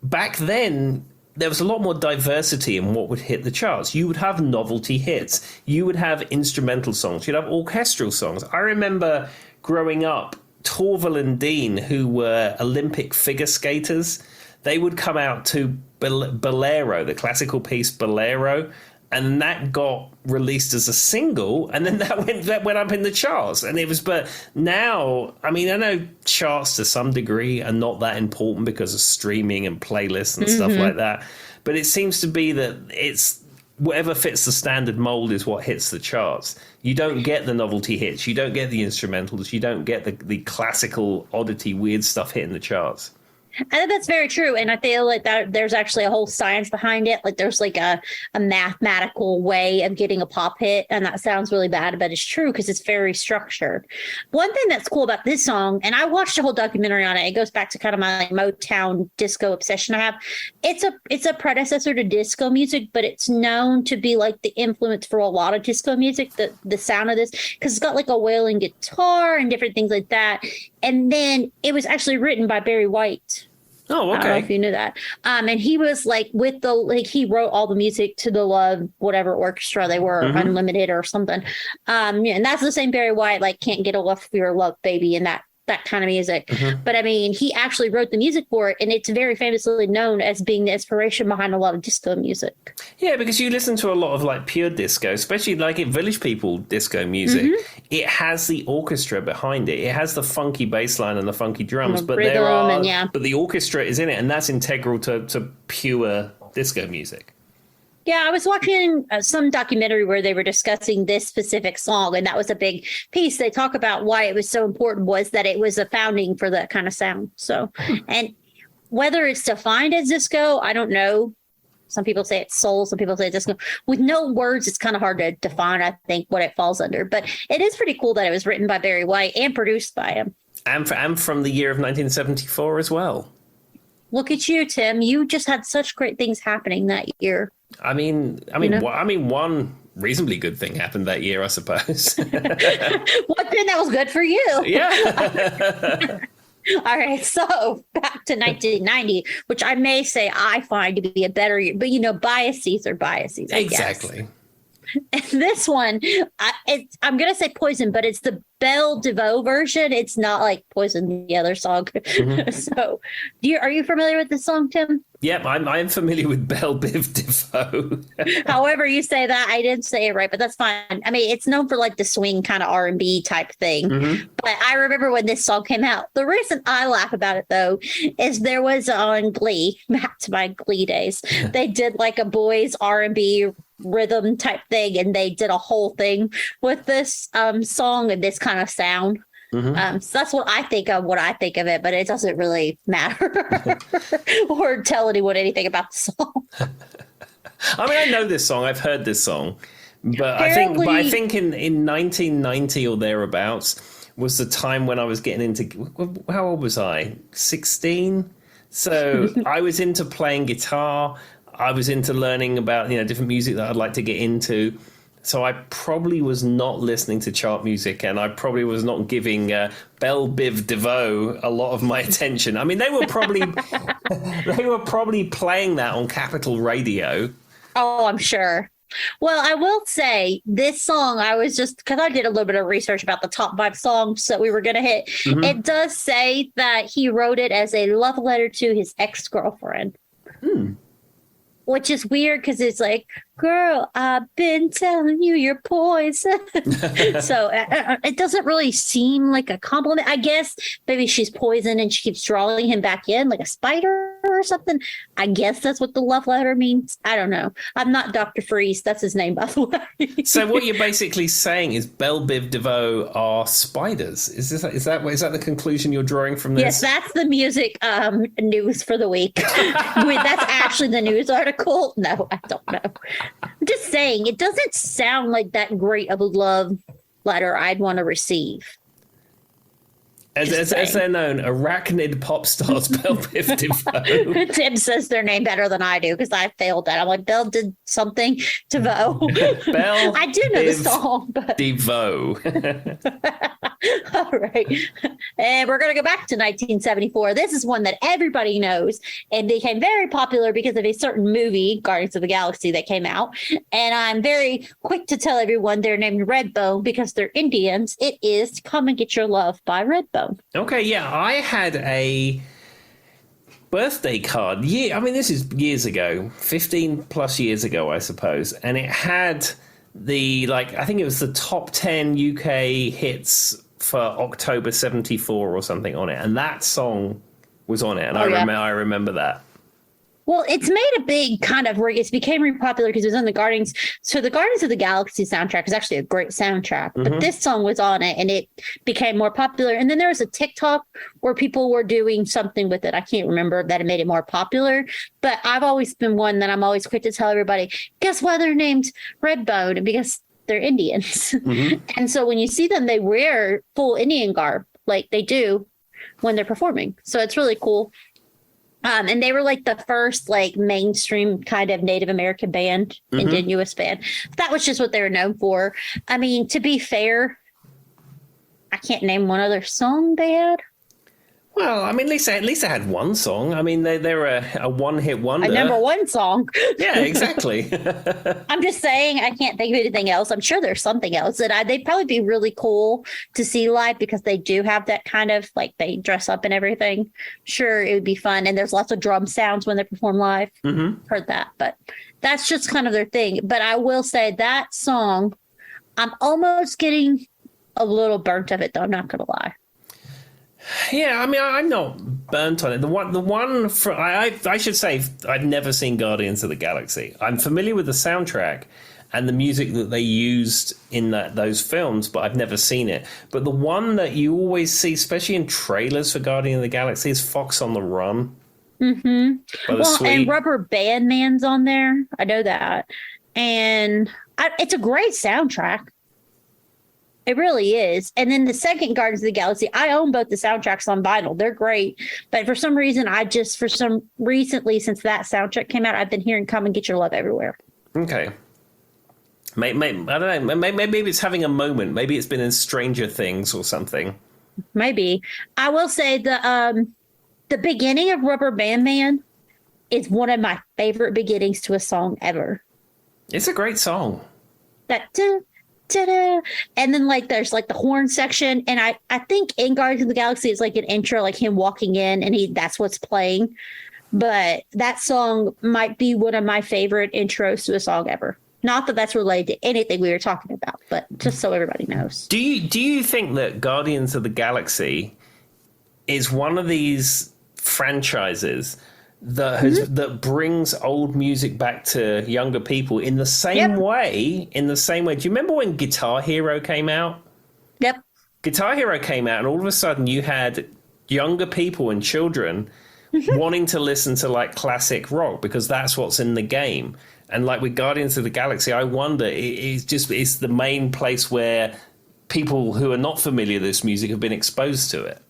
Back then, there was a lot more diversity in what would hit the charts. You would have novelty hits. You would have instrumental songs. You'd have orchestral songs. I remember growing up, Torval and Dean, who were Olympic figure skaters, they would come out to Bolero, the classical piece Bolero, and that got released as a single, and then that went up in the charts. And it was, but now, I mean, I know charts to some degree are not that important because of streaming and playlists and stuff like that, but it seems to be that it's whatever fits the standard mold is what hits the charts. You don't get the novelty hits. You don't get the instrumentals. You don't get the classical oddity, weird stuff hitting the charts. I think that's very true. And I feel like that there's actually a whole science behind it. Like there's like a mathematical way of getting a pop hit. And that sounds really bad, but it's true because it's very structured. One thing that's cool about this song, and I watched a whole documentary on it. It goes back to kind of my like Motown disco obsession I have. It's a predecessor to disco music, but it's known to be like the influence for a lot of disco music, the sound of this, because it's got like a wailing guitar and different things like that. And then it was actually written by Barry White. Oh, okay. I don't know if you knew that. And he was like he wrote all the music to the Love, whatever orchestra they were, Unlimited or something. And that's the same Barry White, like Can't Get Enough of Your Love, Baby, and that kind of music. But I mean, he actually wrote the music for it, and it's very famously known as being the inspiration behind a lot of disco music. Yeah, because you listen to a lot of like pure disco, especially like in Village People disco music. It has the orchestra behind it. It has the funky bass line and the funky drums, but but the orchestra is in it, and that's integral to pure disco music. Yeah, I was watching some documentary where they were discussing this specific song, and that was a big piece. They talk about why it was so important was that it was a founding for that kind of sound. So, and whether it's defined as disco, I don't know. Some people say it's soul, some people say it's disco. With no words, it's kind of hard to define, I think, what it falls under. But it is pretty cool that it was written by Barry White and produced by him. And from the year of 1974 as well. Look at you, Tim. You just had such great things happening that year. I mean, one reasonably good thing happened that year, I suppose. One thing that was good for you. Yeah. All right, so back to 1990, which I may say I find to be a better year, but biases are biases. I exactly. guess. And this one, I'm going to say Poison, but it's the Bel DeVoe version. It's not like Poison, the other song. Mm-hmm. So, are you familiar with this song, Tim? Yep, I'm familiar with Bel Biv DeVoe. However you say that, I didn't say it right, but that's fine. I mean, it's known for like the swing kind of R&B type thing. Mm-hmm. But I remember when this song came out. The reason I laugh about it, though, is there was on Glee, back to my Glee days, they did like a boys R&B rhythm type thing, and they did a whole thing with this song and this kind of sound. Mm-hmm. So that's what I think of it, but it doesn't really matter or tell anyone anything about the song. I mean, I know this song. I've heard this song, but I think in 1990 or thereabouts was the time when I was getting into. How old was I? 16. So I was into playing guitar. I was into learning about different music that I'd like to get into. So I probably was not listening to chart music, and I probably was not giving Bel Biv DeVoe a lot of my attention. I mean, they were probably playing that on Capital Radio. Oh, I'm sure. Well, I will say this song, I was just, because I did a little bit of research about the top 5 songs that we were going to hit. Mm-hmm. It does say that he wrote it as a love letter to his ex-girlfriend. Which is weird because it's like, girl, I've been telling you you're poison. So it doesn't really seem like a compliment. I guess maybe she's poison and she keeps drawing him back in like a spider or something. I guess that's what the love letter means. I don't know. I'm not Dr. Freeze. That's his name, by the way. So what you're basically saying is Bel Biv DeVoe are spiders. Is that the conclusion you're drawing from this? Yes, that's the music news for the week. That's actually the news article. No, I don't know. I'm just saying, it doesn't sound like that great of a love letter I'd want to receive. As they're known, arachnid pop stars Bel Biv DeVoe. Tim says their name better than I do because I failed that. I'm like, Bel did something DeVoe. Bel I do know the song, but DeVoe. All right. And we're going to go back to 1974. This is one that everybody knows and became very popular because of a certain movie, Guardians of the Galaxy, that came out. And I'm very quick to tell everyone they're named Redbone because they're Indians. It is Come and Get Your Love by Redbone. Okay, yeah, I had a birthday card. Yeah, I mean, this is years ago, 15 plus years ago, I suppose. And it had I think it was the top 10 UK hits for October 74 or something on it. And that song was on it. And I remember that. Well, it's made a big kind of, it became really popular because it was on the Guardians. So the Guardians of the Galaxy soundtrack is actually a great soundtrack, but this song was on it and it became more popular. And then there was a TikTok where people were doing something with it. I can't remember that it made it more popular, but I've always been one that I'm always quick to tell everybody, guess why they're named Redbone? Because they're Indians. Mm-hmm. And so when you see them, they wear full Indian garb like they do when they're performing. So it's really cool. And they were like the first like mainstream kind of Native American band, indigenous band. That was just what they were known for. I mean, to be fair, I can't name one other song they had. Well, I mean, at least they had one song. I mean, they're a one-hit wonder. A number one song. Yeah, exactly. I'm just saying I can't think of anything else. I'm sure there's something else that they'd probably be really cool to see live because they do have that kind of, like, they dress up and everything. Sure, it would be fun. And there's lots of drum sounds when they perform live. Mm-hmm. Heard that. But that's just kind of their thing. But I will say that song, I'm almost getting a little burnt of it, though. I'm not going to lie. Yeah, I mean, I'm not burnt on it. The one I should say, I've never seen Guardians of the Galaxy. I'm familiar with the soundtrack and the music that they used in those films, but I've never seen it. But the one that you always see, especially in trailers for Guardians of the Galaxy, is Fox on the Run. Mm-hmm. Well, and Rubber Band Man's on there. I know that. And it's a great soundtrack. It really is. And then the second Guardians of the Galaxy, I own both the soundtracks on vinyl. They're great. But for some reason, recently, since that soundtrack came out, I've been hearing Come and Get Your Love everywhere. Okay. I don't know. Maybe it's having a moment. Maybe it's been in Stranger Things or something. Maybe. I will say the beginning of Rubber Band Man is one of my favorite beginnings to a song ever. It's a great song. that da-da, and then like there's like the horn section, and I think in Guardians of the Galaxy is like an intro, like him walking in, and that's what's playing. But that song might be one of my favorite intros to a song ever. Not that that's related to anything we were talking about, but just so everybody knows. Do you think that Guardians of the Galaxy is one of these franchises that brings old music back to younger people in the same way? Do you remember when Guitar Hero came out? Yep. Guitar Hero came out, and all of a sudden you had younger people and children wanting to listen to like classic rock because that's what's in the game. And like with Guardians of the Galaxy, I wonder, it's the main place where people who are not familiar with this music have been exposed to it.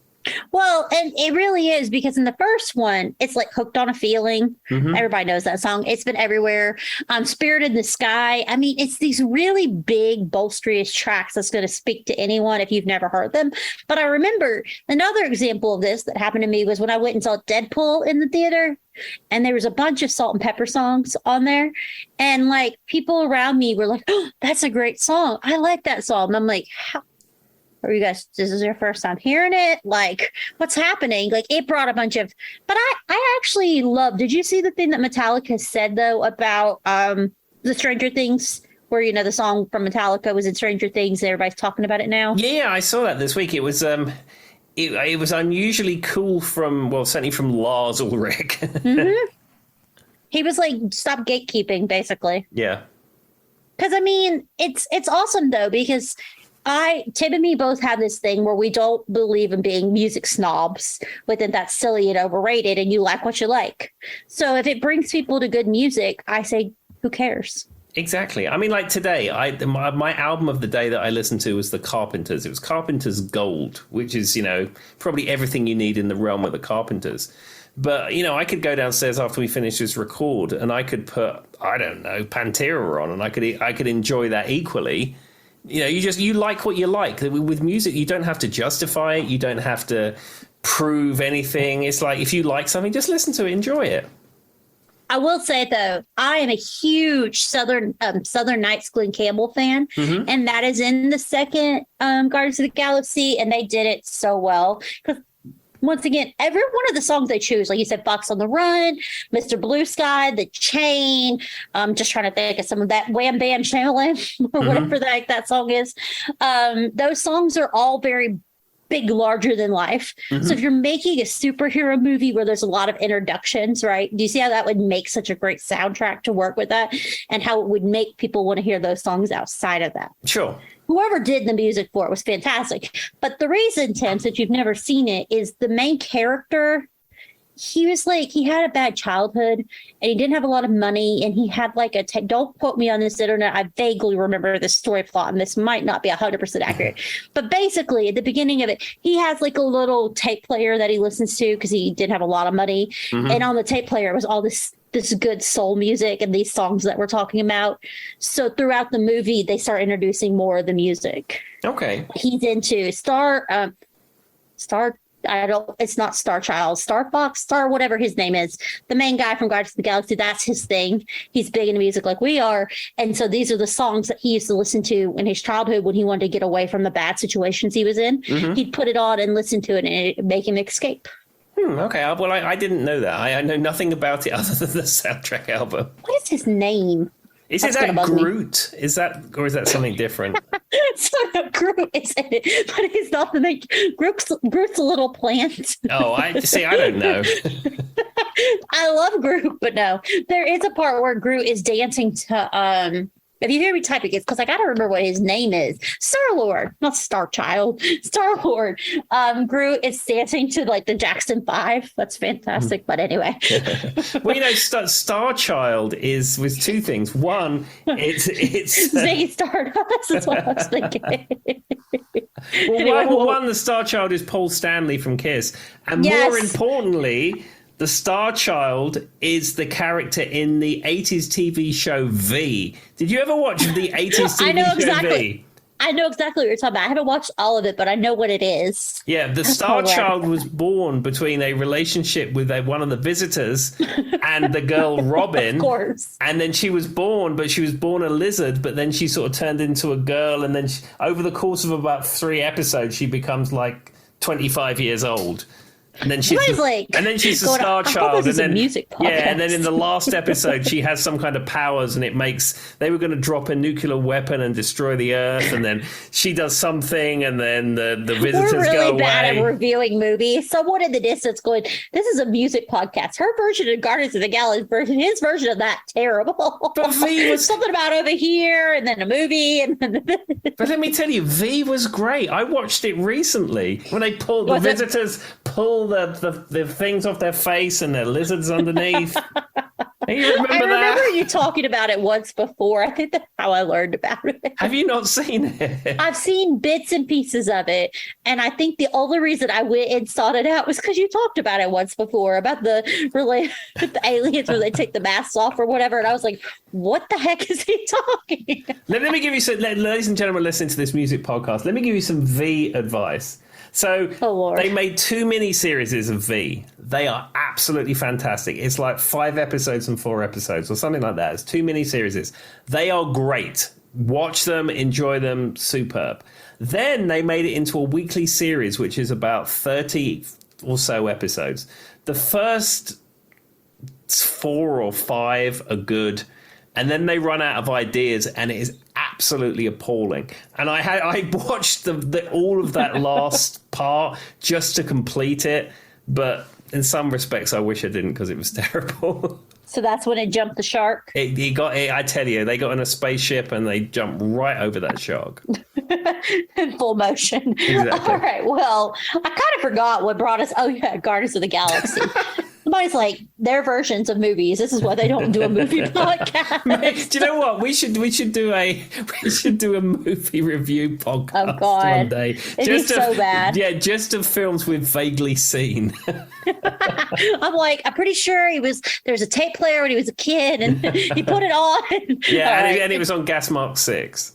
Well, and it really is, because in the first one, it's like Hooked on a Feeling. Everybody knows that song. It's been everywhere. Spirit in the Sky. I mean, it's these really big, bolsterous tracks that's going to speak to anyone if you've never heard them. But I remember another example of this that happened to me was when I went and saw Deadpool in the theater. And there was a bunch of Salt and Pepper songs on there. And like people around me were like, oh, that's a great song. I like that song. And I'm like, how? Are you guys, this is your first time hearing it? Like, what's happening? Like, it brought a bunch of, but I actually love, did you see the thing that Metallica said, though, about the Stranger Things, where, you know, the song from Metallica was in Stranger Things, and everybody's talking about it now? Yeah, I saw that this week. It was, it was unusually cool certainly from Lars Ulrich. He was like, stop gatekeeping, basically. Yeah. Because, I mean, it's awesome, though, because Tim and me both have this thing where we don't believe in being music snobs. We think that's silly and overrated, and you like what you like. So if it brings people to good music, I say, who cares? Exactly. I mean, like today, my album of the day that I listened to was The Carpenters. It was Carpenters Gold, which is, you know, probably everything you need in the realm of the Carpenters. But, you know, I could go downstairs after we finish this record and I could put, I don't know, Pantera on, and I could enjoy that equally. You know, you like what you like. With music, you don't have to justify it. You don't have to prove anything. It's like, if you like something, just listen to it, enjoy it. I will say, though, I am a huge Southern Nights Glenn Campbell fan, and that is in the second Guardians of the Galaxy, and they did it so well. Because once again, every one of the songs they choose, like you said, Fox on the Run, Mr. Blue Sky, The Chain, just trying to think of some of that, Wham Bam Shamalam, or whatever that song is. Those songs are all very big, larger than life. So if you're making a superhero movie where there's a lot of introductions, right? Do you see how that would make such a great soundtrack to work with that, and how it would make people want to hear those songs outside of that? Sure. Whoever did the music for it was fantastic. But the reason, Tim, since you've never seen it, is the main character, he was like, he had a bad childhood and he didn't have a lot of money, and he had like don't quote me on this internet, I vaguely remember the story plot, and this might not be 100% accurate, but basically at the beginning of it, he has like a little tape player that he listens to because he didn't have a lot of money. And on the tape player was all this good soul music and these songs that we're talking about. So throughout the movie, they start introducing more of the music. Okay. He's into it's not Star Child, Star Fox, Star whatever his name is. The main guy from Guardians of the Galaxy, that's his thing. He's big into music like we are. And so these are the songs that he used to listen to in his childhood when he wanted to get away from the bad situations he was in. He'd put it on and listen to it, and it'd make him escape. Okay. Well, I didn't know that. I know nothing about it other than the soundtrack album. What is his name? Is that Groot? Me. Is that something different? So Groot is in it, but he's not the main. Groot's a little plant. Oh, I don't know. I love Groot, but no, there is a part where Groot is dancing to if you hear me typing, it's because I got to remember what his name is. Star-Lord, not Star Child. Star-Lord. Groot is dancing to like the Jackson 5. That's fantastic. But anyway. Well, you know, Star Child is with two things. One, it's Ziggy Stardust is what I was thinking. One, the Star Child is Paul Stanley from Kiss. And more importantly, the Star Child is the character in the 80s TV show V. Did you ever watch the 80s TV I know show exactly. V? I know exactly what you're talking about. I haven't watched all of it, but I know what it is. Yeah, the Star Child was born between a relationship with one of the visitors and the girl Robin. Of course. And then she was born, but she was born a lizard, but then she sort of turned into a girl. And then over the course of about 3 episodes, she becomes like 25 years old. And then she's a star child, and then and then in the last episode she has some kind of powers, and they were going to drop a nuclear weapon and destroy the Earth, and then she does something, and then the visitors go away. We're really bad at reviewing movies. Someone in the distance going, "This is a music podcast." Her version of Guardians of the Galaxy version, his version of that, terrible. But V was something about over here, and then a movie, and then. But let me tell you, V was great. I watched it recently when they visitors pull the things off their face and their lizards underneath. You remember I remember you talking about it once before. I think that's how I learned about it. Have you not seen it? I've seen bits and pieces of it. And I think the only reason I went and sought it out was because you talked about it once before, about the aliens where they take the masks off or whatever. And I was like, what the heck is he talking about? Let me give you some, ladies and gentlemen listening to this music podcast, let me give you some V advice. So they made 2 mini-series of V. They are absolutely fantastic. It's like 5 episodes and 4 episodes or something like that. It's 2 mini-series. They are great. Watch them, enjoy them, superb. Then they made it into a weekly series, which is about 30 or so episodes. The first 4 or 5 are good. And then they run out of ideas, and it is absolutely appalling. And I watched all of that last part just to complete it, but in some respects I wish I didn't, because it was terrible. So that's when it jumped the shark? I tell you, they got in a spaceship and they jumped right over that shark. In full motion. Exactly. All right, well, I kind of forgot what brought us. Oh, yeah, Guardians of the Galaxy. Somebody's like, their versions of movies. This is why they don't do a movie podcast. Do you know what? We should do a movie review podcast one day. It'd be so bad. Yeah, just of films we've vaguely seen. I'm pretty sure there's a tape player when he was a kid, and he put it on. And it was on gas mark 6.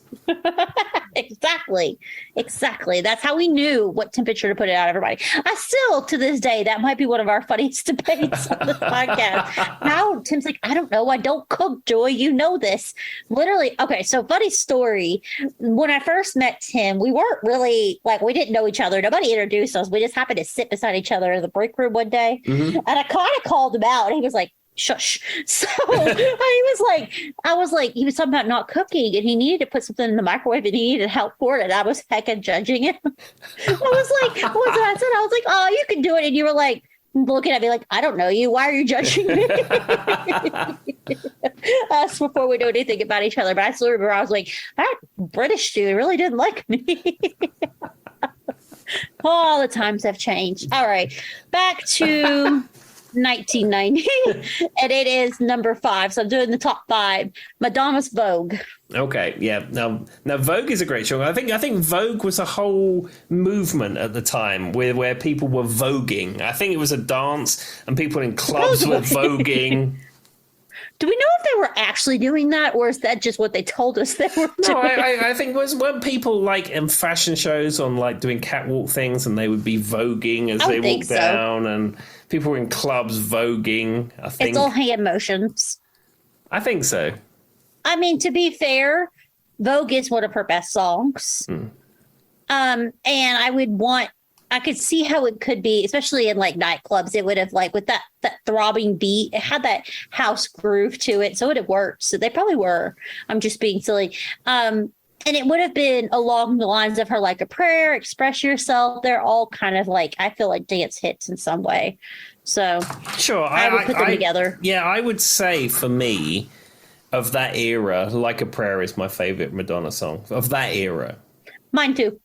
Exactly. That's how we knew what temperature to put it out, everybody. I still, to this day, that might be one of our funniest debates on this podcast. Now Tim's like, I don't know. I don't cook, Joy. You know this. Literally. Okay, so funny story. When I first met Tim, we weren't really, we didn't know each other. Nobody introduced us. We just happened to sit beside each other in the break room one day. Mm-hmm. And I kind of called him out, and he was like, shush. So I was like, he was talking about not cooking, and he needed to put something in the microwave, and he needed help for it. And I was heckin' judging him. I was like, what was I said? I was like, oh, you can do it. And you were like, looking at me like, I don't know you. Why are you judging me? That's before we knew anything about each other. But I still remember I was like, that British dude really didn't like me. All the times have changed. All right. Back to 1990, and it is number 5. So I'm doing the top 5. Madonna's Vogue. Okay, yeah. Now Vogue is a great show. I think Vogue was a whole movement at the time where people were voguing. I think it was a dance, and people in clubs were voguing. Do we know if they were actually doing that, or is that just what they told us they were doing? No, I think weren't people in fashion shows on doing catwalk things, and they would be voguing as they walked down, and people were in clubs voguing. I think it's all hand motions. I think so. I mean, to be fair, Vogue is one of her best songs. And I could see how it could be, especially in nightclubs. It would have with that throbbing beat. It had that house groove to it, so it would have worked. So they probably were. I'm just being silly. And it would have been along the lines of her Like a Prayer, Express Yourself. They're all kind of I feel like dance hits in some way. So sure, I would put them together. Yeah, I would say for me, of that era, Like a Prayer is my favorite Madonna song of that era. Mine too.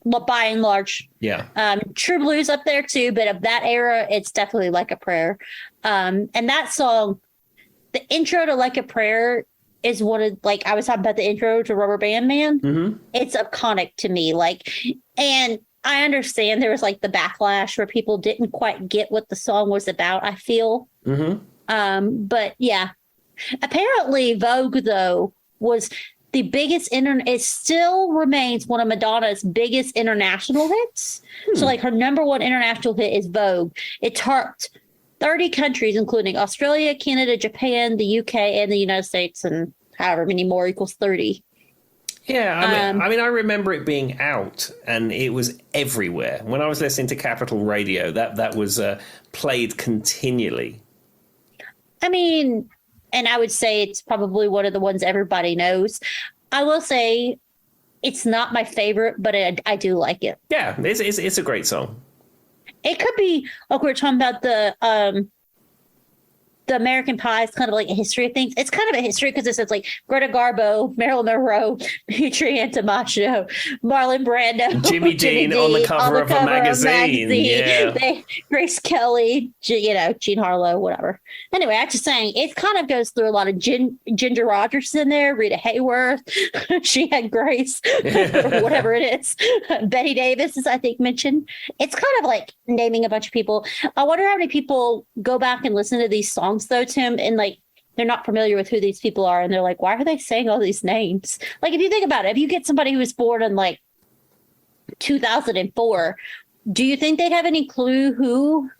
By and large. Yeah. True Blue's up there too, but of that era, it's definitely Like a Prayer. And that song, the intro to Like a Prayer is one of I was talking about the intro to Rubber Band Man. Mm-hmm. It's iconic to me. And I understand there was the backlash where people didn't quite get what the song was about, I feel. Mm-hmm. But yeah. Apparently Vogue though the biggest it still remains one of Madonna's biggest international hits. So like her number one international hit is Vogue. It topped 30 countries, including Australia, Canada, Japan, the UK, and the United States, and however many more equals 30. Yeah, I mean, I remember it being out, and it was everywhere. When I was listening to Capital Radio, that was played continually. I mean, and I would say it's probably one of the ones everybody knows. I will say it's not my favorite, but I do like it. Yeah, it's a great song. It could be, like we were talking about the American Pie is kind of like a history of things. It's kind of a history because it says like Greta Garbo, Marilyn Monroe, Petrie Antomacho, Marlon Brando, Jimmy Dean on the cover of a magazine. Yeah. Grace Kelly, Jean Harlow, whatever. Anyway, I'm just saying it kind of goes through a lot of Ginger Rogers in there, Rita Hayworth. She had Grace, or whatever it is. Betty Davis is, I think, mentioned. It's kind of like naming a bunch of people. I wonder how many people go back and listen to these songs though, Tim, and like they're not familiar with who these people are, and they're like, why are they saying all these names? Like, if you think about it, if you get somebody who was born in like 2004, do you think they'd have any clue who?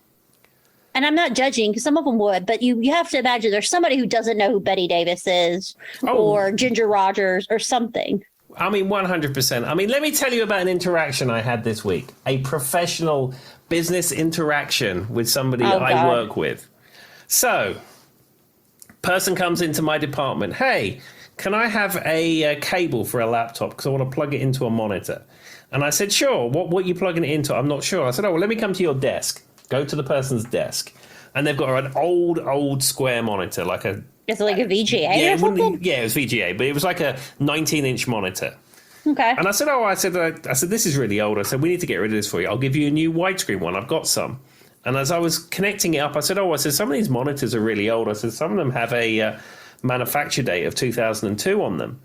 And I'm not judging because some of them would, but you have to imagine there's somebody who doesn't know who Betty Davis is or Ginger Rogers or something. I mean, 100%. I mean, let me tell you about an interaction I had this week, a professional business interaction with somebody I work with. So, person comes into my department. Hey, can I have a cable for a laptop? Because I want to plug it into a monitor. And I said, sure. What are you plugging it into? I'm not sure. I said, well, let me come to your desk. Go to the person's desk. And they've got an old square monitor, like a... Is it like a VGA or something? Yeah, it was VGA, but it was like a 19-inch monitor. Okay. And I said, this is really old. I said, we need to get rid of this for you. I'll give you a new widescreen one. I've got some. And as I was connecting it up, I said, some of these monitors are really old. I said, some of them have a manufacture date of 2002 on them.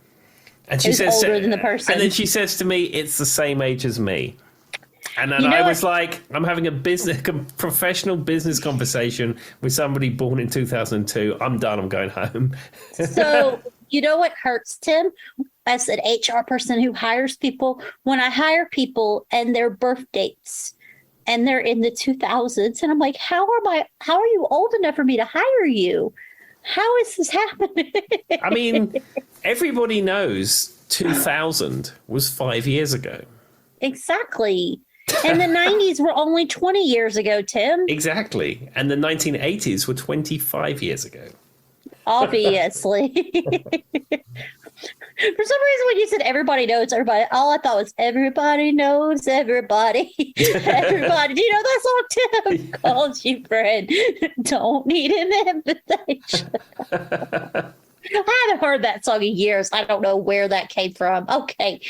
And she says, older than the person. And then she says to me, it's the same age as me. And then I was like, I'm having a professional business conversation with somebody born in 2002. I'm done. I'm going home. So, you know what hurts, Tim? As an HR person who hires people, when I hire people and their birth dates, and they're in the 2000s, and I'm like, how are you old enough for me to hire you? How is this happening? I mean, everybody knows 2000 was 5 years ago. Exactly. And the 90s were only 20 years ago, Tim. Exactly. And the 1980s were 25 years ago. Obviously. For some reason, when you said everybody knows everybody, all I thought was everybody knows everybody. Everybody. Do you know that song, Tim? Called you friend. Don't need an invitation. I haven't heard that song in years. I don't know where that came from. Okay,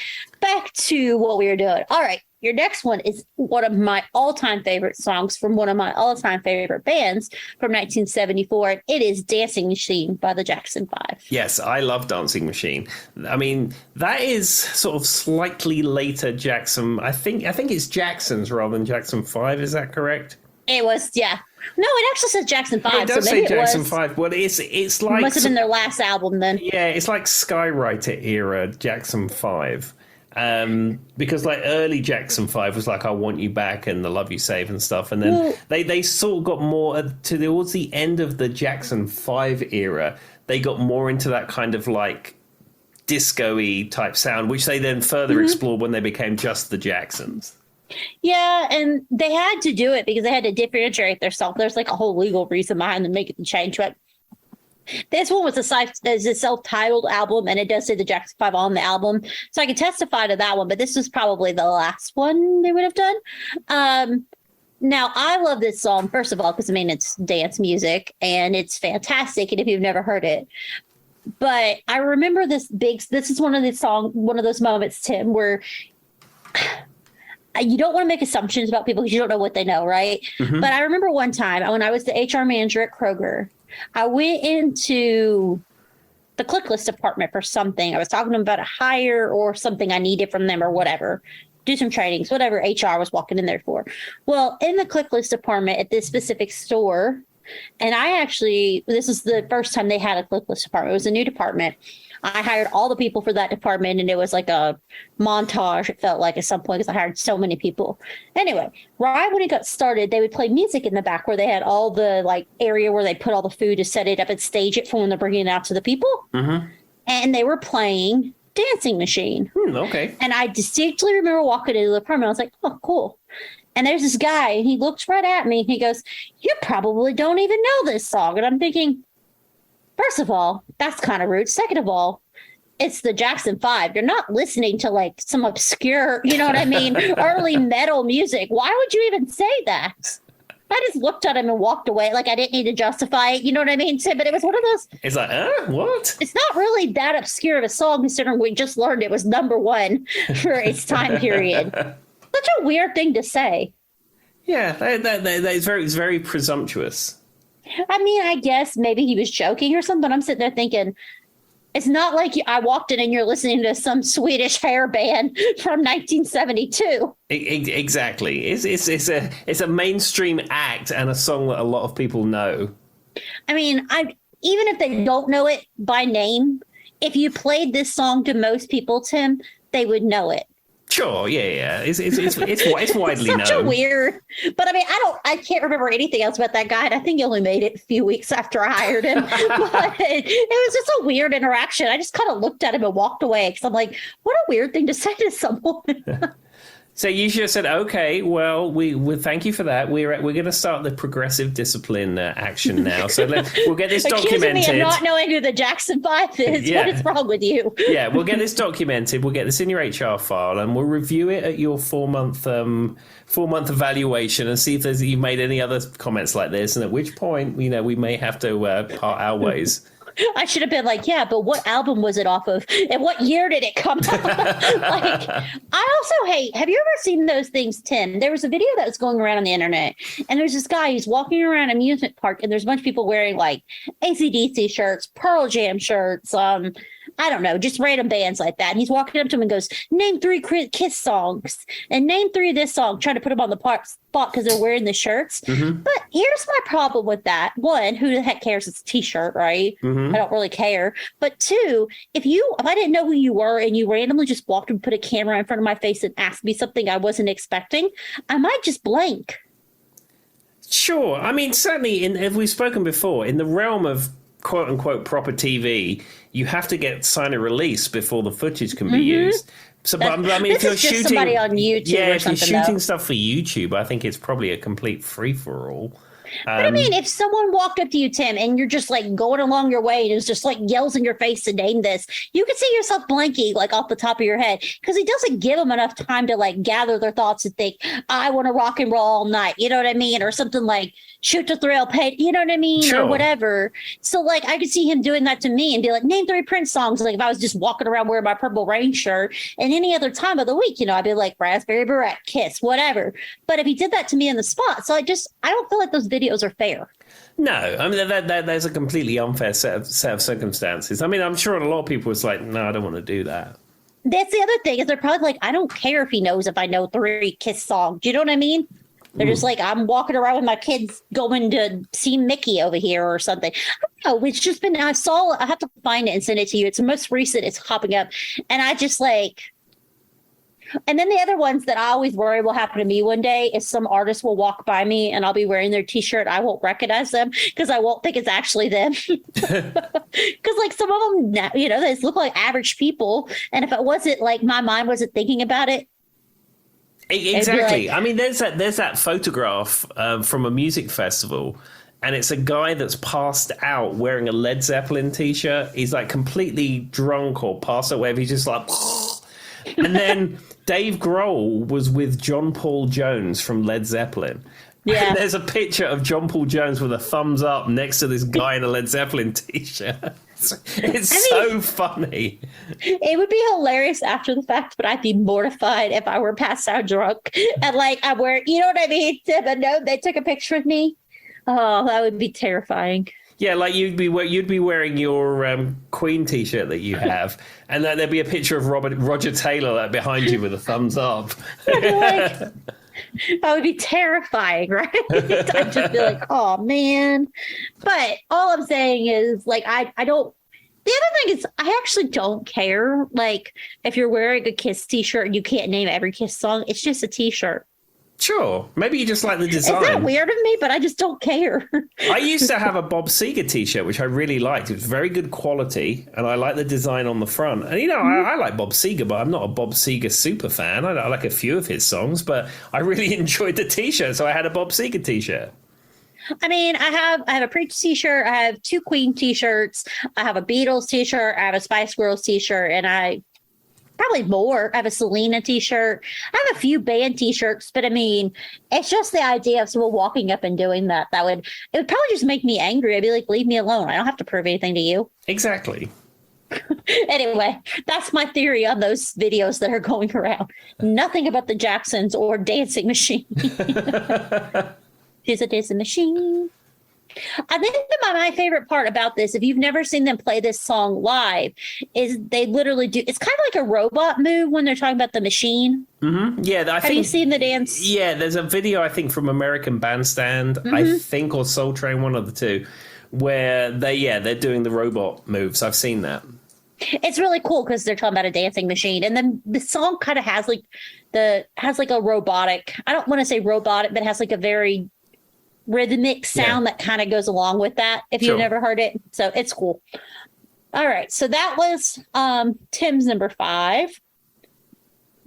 back to what we were doing. All right. Your next one is one of my all-time favorite songs from one of my all-time favorite bands from 1974. And it is Dancing Machine by the Jackson 5. Yes, I love Dancing Machine. I mean, that is sort of slightly later Jackson. I think it's Jackson's rather than Jackson 5. Is that correct? It was, yeah. No, it actually says Jackson 5. It does say Jackson 5. Well, it's like... Must have been their last album then. Yeah, it's like Skywriter era Jackson 5. Because like early Jackson 5 was like I Want You Back and The Love You Save and stuff, and then they sort of got more towards the end of the Jackson 5 era. They got more into that kind of like disco-y type sound, which they then further explored when they became just the Jacksons. Yeah, and they had to do it because they had to differentiate themselves. There's like a whole legal reason behind them making the change, but this one was a self-titled album, and it does say the Jackson 5 on the album. So I can testify to that one, but this was probably the last one they would have done. Now, I love this song, first of all, because, I mean, it's dance music, and it's fantastic, and if you've never heard it. But I remember this is one of those moments, Tim, where you don't want to make assumptions about people because you don't know what they know, right? Mm-hmm. But I remember one time when I was the HR manager at Kroger, I went into the click list department for something. I was talking to them about a hire or something I needed from them or whatever. Do some trainings, whatever HR was walking in there for. Well, in the click list department at this specific store, and this is the first time they had a click list department. It was a new department. I hired all the people for that department, and it was like a montage. It felt like at some point because I hired so many people. Anyway, right when it got started, they would play music in the back where they had all the like area where they put all the food to set it up and stage it for when they're bringing it out to the people. Mm-hmm. And they were playing Dancing Machine. Okay. And I distinctly remember walking into the apartment. I was like, oh, cool. And there's this guy, and he looks right at me. And he goes, you probably don't even know this song. And I'm thinking, first of all, that's kind of rude. Second of all, it's the Jackson 5. You're not listening to like some obscure, you know what I mean, early metal music. Why would you even say that? I just looked at him and walked away. Like I didn't need to justify it. You know what I mean? But it was one of those. It's like, what? It's not really that obscure of a song, considering we just learned it was #1 for its time period. Such a weird thing to say. Yeah, that is very presumptuous. I mean, I guess maybe he was joking or something. But I'm sitting there thinking, it's not like I walked in and you're listening to some Swedish hair band from 1972. Exactly. It's a mainstream act and a song that a lot of people know. I mean, even if they don't know it by name, if you played this song to most people, Tim, they would know it. Sure, yeah. It's widely known. Such a weird, but I mean, I can't remember anything else about that guy. And I think he only made it a few weeks after I hired him. But it was just a weird interaction. I just kind of looked at him and walked away because I'm like, what a weird thing to say to someone. So you should have said, okay, well, we thank you for that. We're going to start the progressive discipline action now. So we'll get this documented. Accusing me of not knowing who the Jackson 5 is. Yeah. What is wrong with you? Yeah, we'll get this documented. We'll get this in your HR file, and we'll review it at your 4-month evaluation and see if you've made any other comments like this. And at which point, we may have to part our ways. I should have been like, yeah, but what album was it off of? And what year did it come out? Like, I also hate, have you ever seen those things, Tim? There was a video that was going around on the internet, and there's this guy who's walking around an amusement park, and there's a bunch of people wearing like AC/DC shirts, Pearl Jam shirts, I don't know, just random bands like that. And he's walking up to him and goes, name 3 Kiss songs and name 3 of this song, trying to put them on the spot because they're wearing the shirts. Mm-hmm. But here's my problem with that. One, who the heck cares? It's a t-shirt, right? Mm-hmm. I don't really care. But 2, if I didn't know who you were and you randomly just walked and put a camera in front of my face and asked me something I wasn't expecting, I might just blank. Sure. I mean, certainly, as we've spoken before, in the realm of quote-unquote proper TV, you have to sign a release before the footage can be used. So, but I mean, if you're shooting somebody on YouTube, if you're shooting stuff for YouTube, I think it's probably a complete free-for-all. But I mean, if someone walked up to you, Tim, and you're just like going along your way and it's just like yells in your face to name this, you could see yourself blanking like off the top of your head because he doesn't give them enough time to like gather their thoughts and think, I want to rock and roll all night. You know what I mean? Or something like shoot to thrill, pay. You know what I mean? Sure. Or whatever. So like I could see him doing that to me and be like, name 3 Prince songs. Like if I was just walking around wearing my Purple Rain shirt and any other time of the week, I'd be like Raspberry Beret, Kiss, whatever. But if he did that to me in the spot, so I don't feel like those videos are fair. No, I mean, that's a completely unfair set of circumstances. I mean, I'm sure a lot of people was like, no, I don't want to do that. That's the other thing is they're probably like, I don't care if he knows if I know 3 Kiss songs. Do you know what I mean? They're just like, I'm walking around with my kids going to see Mickey over here or something. I don't know. It's just been, I have to find it and send it to you. It's the most recent. It's popping up. And I just like, and then the other ones that I always worry will happen to me one day is some artist will walk by me and I'll be wearing their t-shirt. I won't recognize them because I won't think it's actually them. Because like some of them, they just look like average people. And if it wasn't like my mind wasn't thinking about it. Exactly. Like, I mean, there's that photograph from a music festival. And it's a guy that's passed out wearing a Led Zeppelin t-shirt. He's like completely drunk or passed away. He's just like... And then Dave Grohl was with John Paul Jones from Led Zeppelin. Yeah. And there's a picture of John Paul Jones with a thumbs up next to this guy in a Led Zeppelin t-shirt. It's so funny. It would be hilarious after the fact, but I'd be mortified if I were passed out drunk. And like I wear, you know what I mean? But no, they took a picture of me. Oh, that would be terrifying. Yeah, like you'd be wearing your Queen t-shirt that you have, and then there'd be a picture of Roger Taylor behind you with a thumbs up. That would be terrifying, right? I'd just be like, oh man. But all I'm saying is like I don't The other thing is, I actually don't care. Like, if you're wearing a Kiss t-shirt and you can't name every Kiss song, it's just a t-shirt. Sure. Maybe you just like the design. Is that weird of me? But I just don't care. I used to have a Bob Seger t-shirt, which I really liked. It was very good quality, and I like the design on the front. And, I like Bob Seger, but I'm not a Bob Seger super fan. I like a few of his songs, but I really enjoyed the t-shirt, so I had a Bob Seger t-shirt. I mean, I have a Preach t-shirt. I have 2 Queen t-shirts. I have a Beatles t-shirt. I have a Spice Girls t-shirt, and probably more. I have a Selena t-shirt. I have a few band t-shirts, but I mean, it's just the idea of someone walking up and doing that. It would probably just make me angry. I'd be like, leave me alone. I don't have to prove anything to you. Exactly. Anyway, that's my theory on those videos that are going around. Nothing about the Jacksons or Dancing Machine. She's a dancing machine. I think my favorite part about this, if you've never seen them play this song live, is they literally do. It's kind of like a robot move when they're talking about the machine. Mm-hmm. Yeah, have you seen the dance? Yeah, there's a video I think from American Bandstand, I think, or Soul Train, one of the two, where they're doing the robot moves. I've seen that. It's really cool because they're talking about a dancing machine, and then the song kind of has like a robotic. I don't want to say robotic, but it has like a very rhythmic sound that kind of goes along with that, if you've never heard it. So it's cool. All right. So that was Tim's number 5.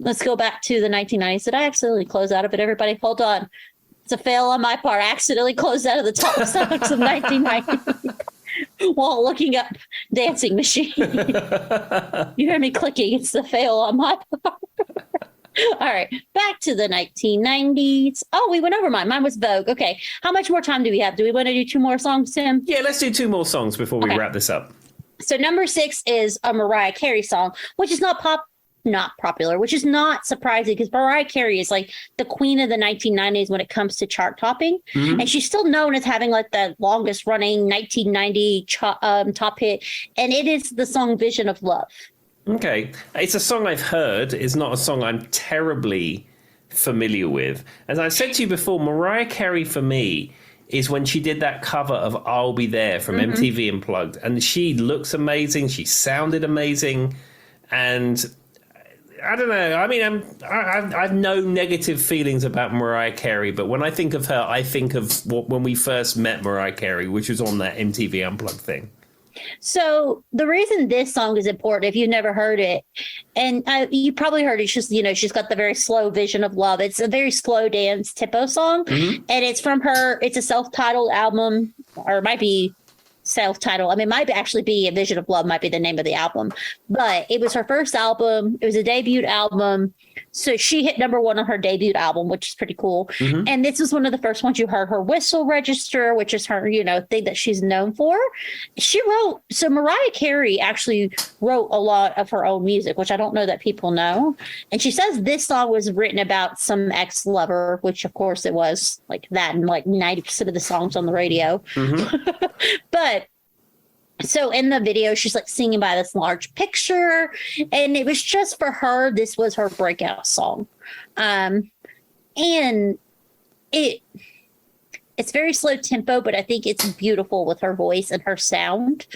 Let's go back to the 1990s. Did I accidentally close out of it, everybody? Hold on. It's a fail on my part. I accidentally closed out of the top songs of 1990 while looking up Dancing Machine. You hear me clicking. It's the fail on my part. All right, back to the 1990s. Oh, we went over mine. Mine was Vogue. Okay, how much more time do we have? Do we want to do 2 more songs, Tim? Yeah, let's do 2 more songs before we wrap this up. So number 6 is a Mariah Carey song, which is not popular, which is not surprising because Mariah Carey is like the queen of the 1990s when it comes to chart topping. Mm-hmm. And she's still known as having like the longest running 1990 top hit. And it is the song Vision of Love. Okay. It's a song I've heard. It's not a song I'm terribly familiar with. As I've said to you before, Mariah Carey for me is when she did that cover of I'll Be There from MTV Unplugged. And she looks amazing. She sounded amazing. And I don't know. I mean, I've no negative feelings about Mariah Carey, but when I think of her, I think of when we first met Mariah Carey, which was on that MTV Unplugged thing. So the reason this song is important, if you've never heard it, and you probably heard it, she's got the very slow Vision of Love. It's a very slow dance tempo song, and it's from her. It's a self-titled album, or it might be self-titled. I mean, it might actually be A Vision of Love might be the name of the album, but it was her first album. It was a debut album. So she hit number 1 on her debut album, which is pretty cool. Mm-hmm. And this was one of the first ones you heard her whistle register, which is her, thing that she's known for. So Mariah Carey actually wrote a lot of her own music, which I don't know that people know. And she says this song was written about some ex-lover, which of course it was like that in like 90% of the songs on the radio. Mm-hmm. But so in the video, she's like singing by this large picture, and it was just for her. This was her breakout song. And it's very slow tempo, but I think it's beautiful with her voice and her sound.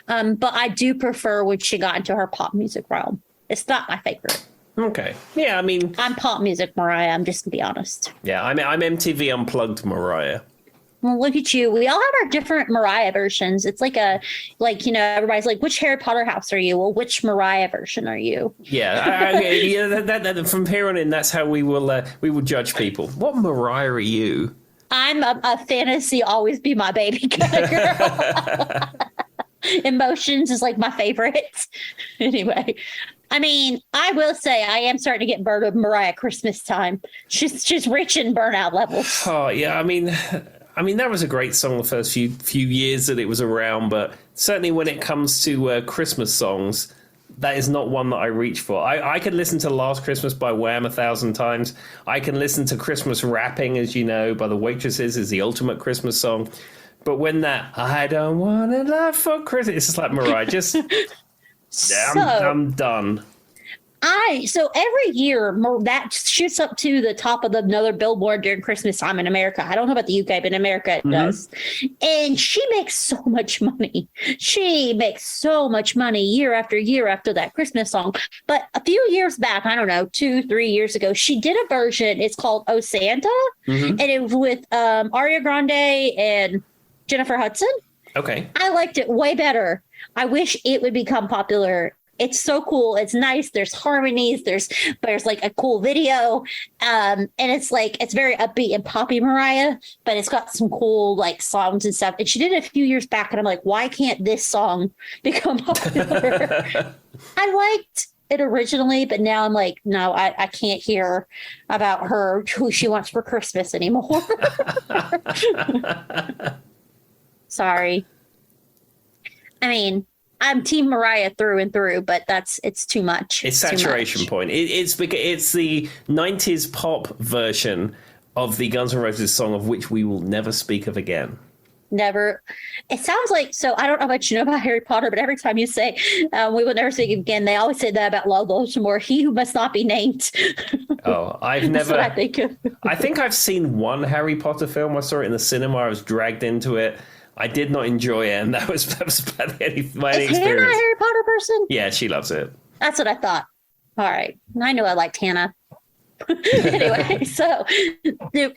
But I do prefer when she got into her pop music realm. It's not my favorite. Okay. Yeah, I mean, I'm pop music Mariah. I'm just gonna be honest. Yeah, I'm MTV Unplugged Mariah. Well, look at you. We all have our different Mariah versions. It's like everybody's like, which Harry Potter house are you? Well, which Mariah version are you? Yeah. That from here on in, that's how we will judge people. What Mariah are you? I'm a fantasy always be my baby kind of girl. Emotions is like my favorite. Anyway. I mean, I will say I am starting to get bored of Mariah Christmas time. She's reaching burnout levels. Oh, yeah. I mean, that was a great song the first few years that it was around, but certainly when it comes to Christmas songs, that is not one that I reach for. I could listen to Last Christmas by Wham 1,000 times. I can listen to Christmas Rapping, as you know, by the Waitresses is the ultimate Christmas song. But when that, I don't want to love for Christmas, it's just like Mariah, I'm done. So every year that shoots up to the top of another billboard during Christmas time in America. I don't know about the UK, but in America it does. And she makes so much money. She makes so much money year after year after that Christmas song. But a few years back, I don't know, 2-3 years ago, she did a version. It's called Oh Santa. And it was with Ariana Grande and Jennifer Hudson. Okay. I liked it way better. I wish it would become popular. It's so cool. It's nice. There's harmonies. There's like a cool video. And it's very upbeat and poppy Mariah, but it's got some cool like songs and stuff. And she did it a few years back. And I'm like, why can't this song become popular? I liked it originally, but now I'm like, no, I can't hear about her, who she wants for Christmas anymore. Sorry. I mean, I'm Team Mariah through and through, but it's too much. It's saturation point. It's the 90s pop version of the Guns N' Roses song of which we will never speak of again. Never. It sounds like, so I don't know what you know about Harry Potter, but every time you say we will never speak again, they always say that about Lord Voldemort, he who must not be named. Oh, I've never. That's what I think of. I think I've seen one Harry Potter film. I saw it in the cinema. I was dragged into it. I did not enjoy it, and that was about my experience. Is Hannah a Harry Potter person? Yeah, she loves it. That's what I thought. All right. I knew I liked Hannah. Anyway, so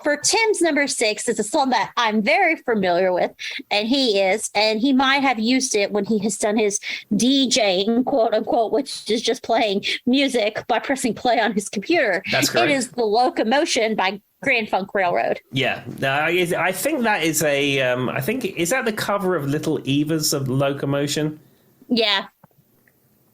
for Tim's number 6, it's a song that I'm very familiar with, and he might have used it when he has done his DJing, quote unquote, which is just playing music by pressing play on his computer. That's correct. It is The Locomotion by Grand Funk Railroad. Yeah, I think that is is that the cover of Little Eva's of Locomotion? Yeah,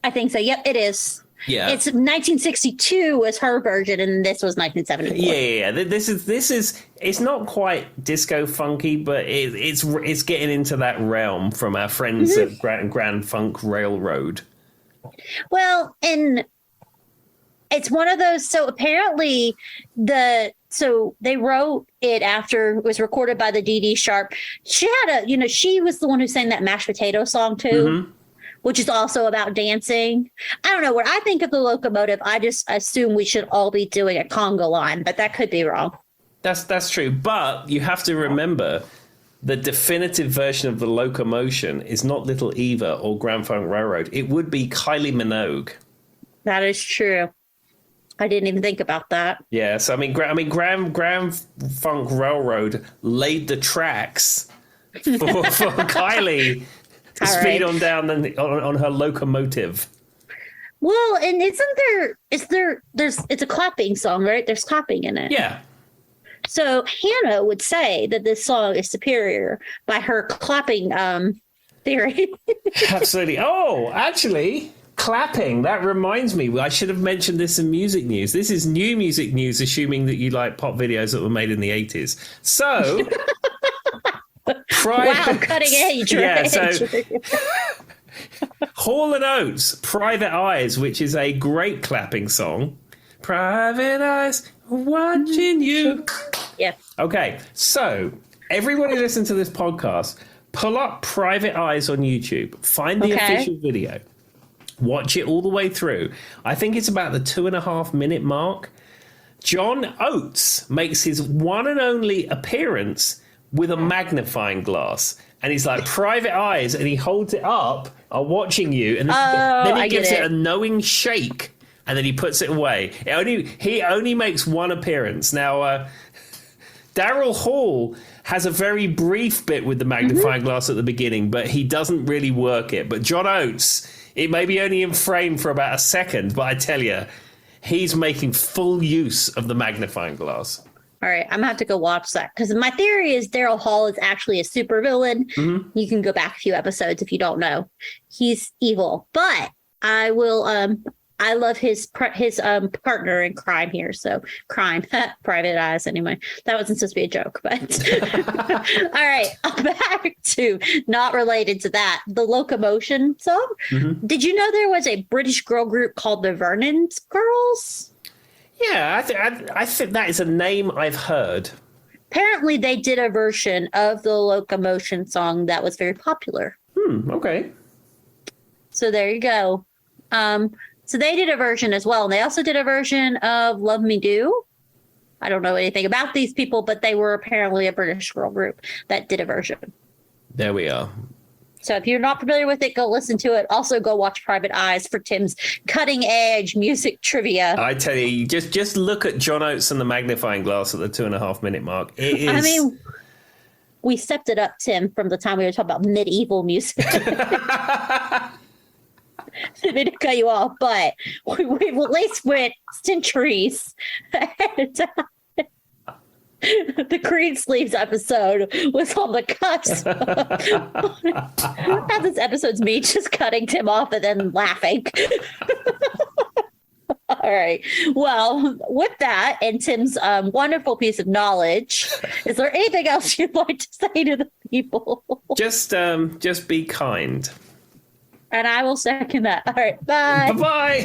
I think so. Yep, it is. Yeah, it's 1962 was her version, and this was 1974. Yeah. This is it's not quite disco funky, but it's getting into that realm from our friends at Grand Funk Railroad. Well, and it's one of those. So apparently, they wrote it after it was recorded by the Dee Dee Sharp. She had she was the one who sang that mashed potato song too. Which is also about dancing. I don't know. When I think of the locomotive, I just assume we should all be doing a conga line, but that could be wrong. That's true. But you have to remember the definitive version of the locomotion is not Little Eva or Grand Funk Railroad. It would be Kylie Minogue. That is true. I didn't even think about that. Yeah. So Grand Funk Railroad laid the tracks for Kylie. Speed on down on her locomotive. Well, and it's a clapping song, right? There's clapping in it. Yeah. So Hannah would say that this song is superior by her clapping theory. Absolutely. Oh, actually, clapping. That reminds me. I should have mentioned this in music news. This is new music news, assuming that you like pop videos that were made in the 80s. So... Wow, cutting edge. Yeah, so Hall & Oates, Private Eyes, which is a great clapping song. Private Eyes, watching you. Yeah. Okay, so everybody listen to this podcast, pull up Private Eyes on YouTube, find the official video, watch it all the way through. I think it's about the 2.5 minute mark. John Oates makes his one and only appearance with a magnifying glass, and he's like, Private Eyes, and he holds it up, I'm watching you, and then he gives it a knowing shake, and then he puts it away. He only makes one appearance. Now, Daryl Hall has a very brief bit with the magnifying glass at the beginning, but he doesn't really work it. But John Oates, it may be only in frame for about a second, but I tell you, he's making full use of the magnifying glass. All right, I'm going to have to go watch that, because my theory is Daryl Hall is actually a supervillain. You can go back a few episodes if you don't know. He's evil, but I will. I love his partner in crime here. So crime, Private Eyes. Anyway, that wasn't supposed to be a joke, but all right, back to not related to that. The Locomotion song. Did you know there was a British girl group called the Vernon Girls? Yeah, I think that is a name I've heard. Apparently, they did a version of the Locomotion song that was very popular. Okay. So there you go. So they did a version as well. And they also did a version of Love Me Do. I don't know anything about these people, but they were apparently a British girl group that did a version. There we are. So if you're not familiar with it, go listen to it. Also, go watch Private Eyes for Tim's cutting edge music trivia. I tell you, just look at John Oates and the magnifying glass at the 2.5 minute mark. It is. I mean, we stepped it up, Tim, from the time we were talking about medieval music. I didn't cut you off, but we've at least went centuries ahead. The Green Sleeves episode was on the cusp. Now this episode's me just cutting Tim off and then laughing. All right. Well, with that and Tim's wonderful piece of knowledge, is there anything else you'd like to say to the people? Just be kind. And I will second that. All right. Bye. Bye-bye.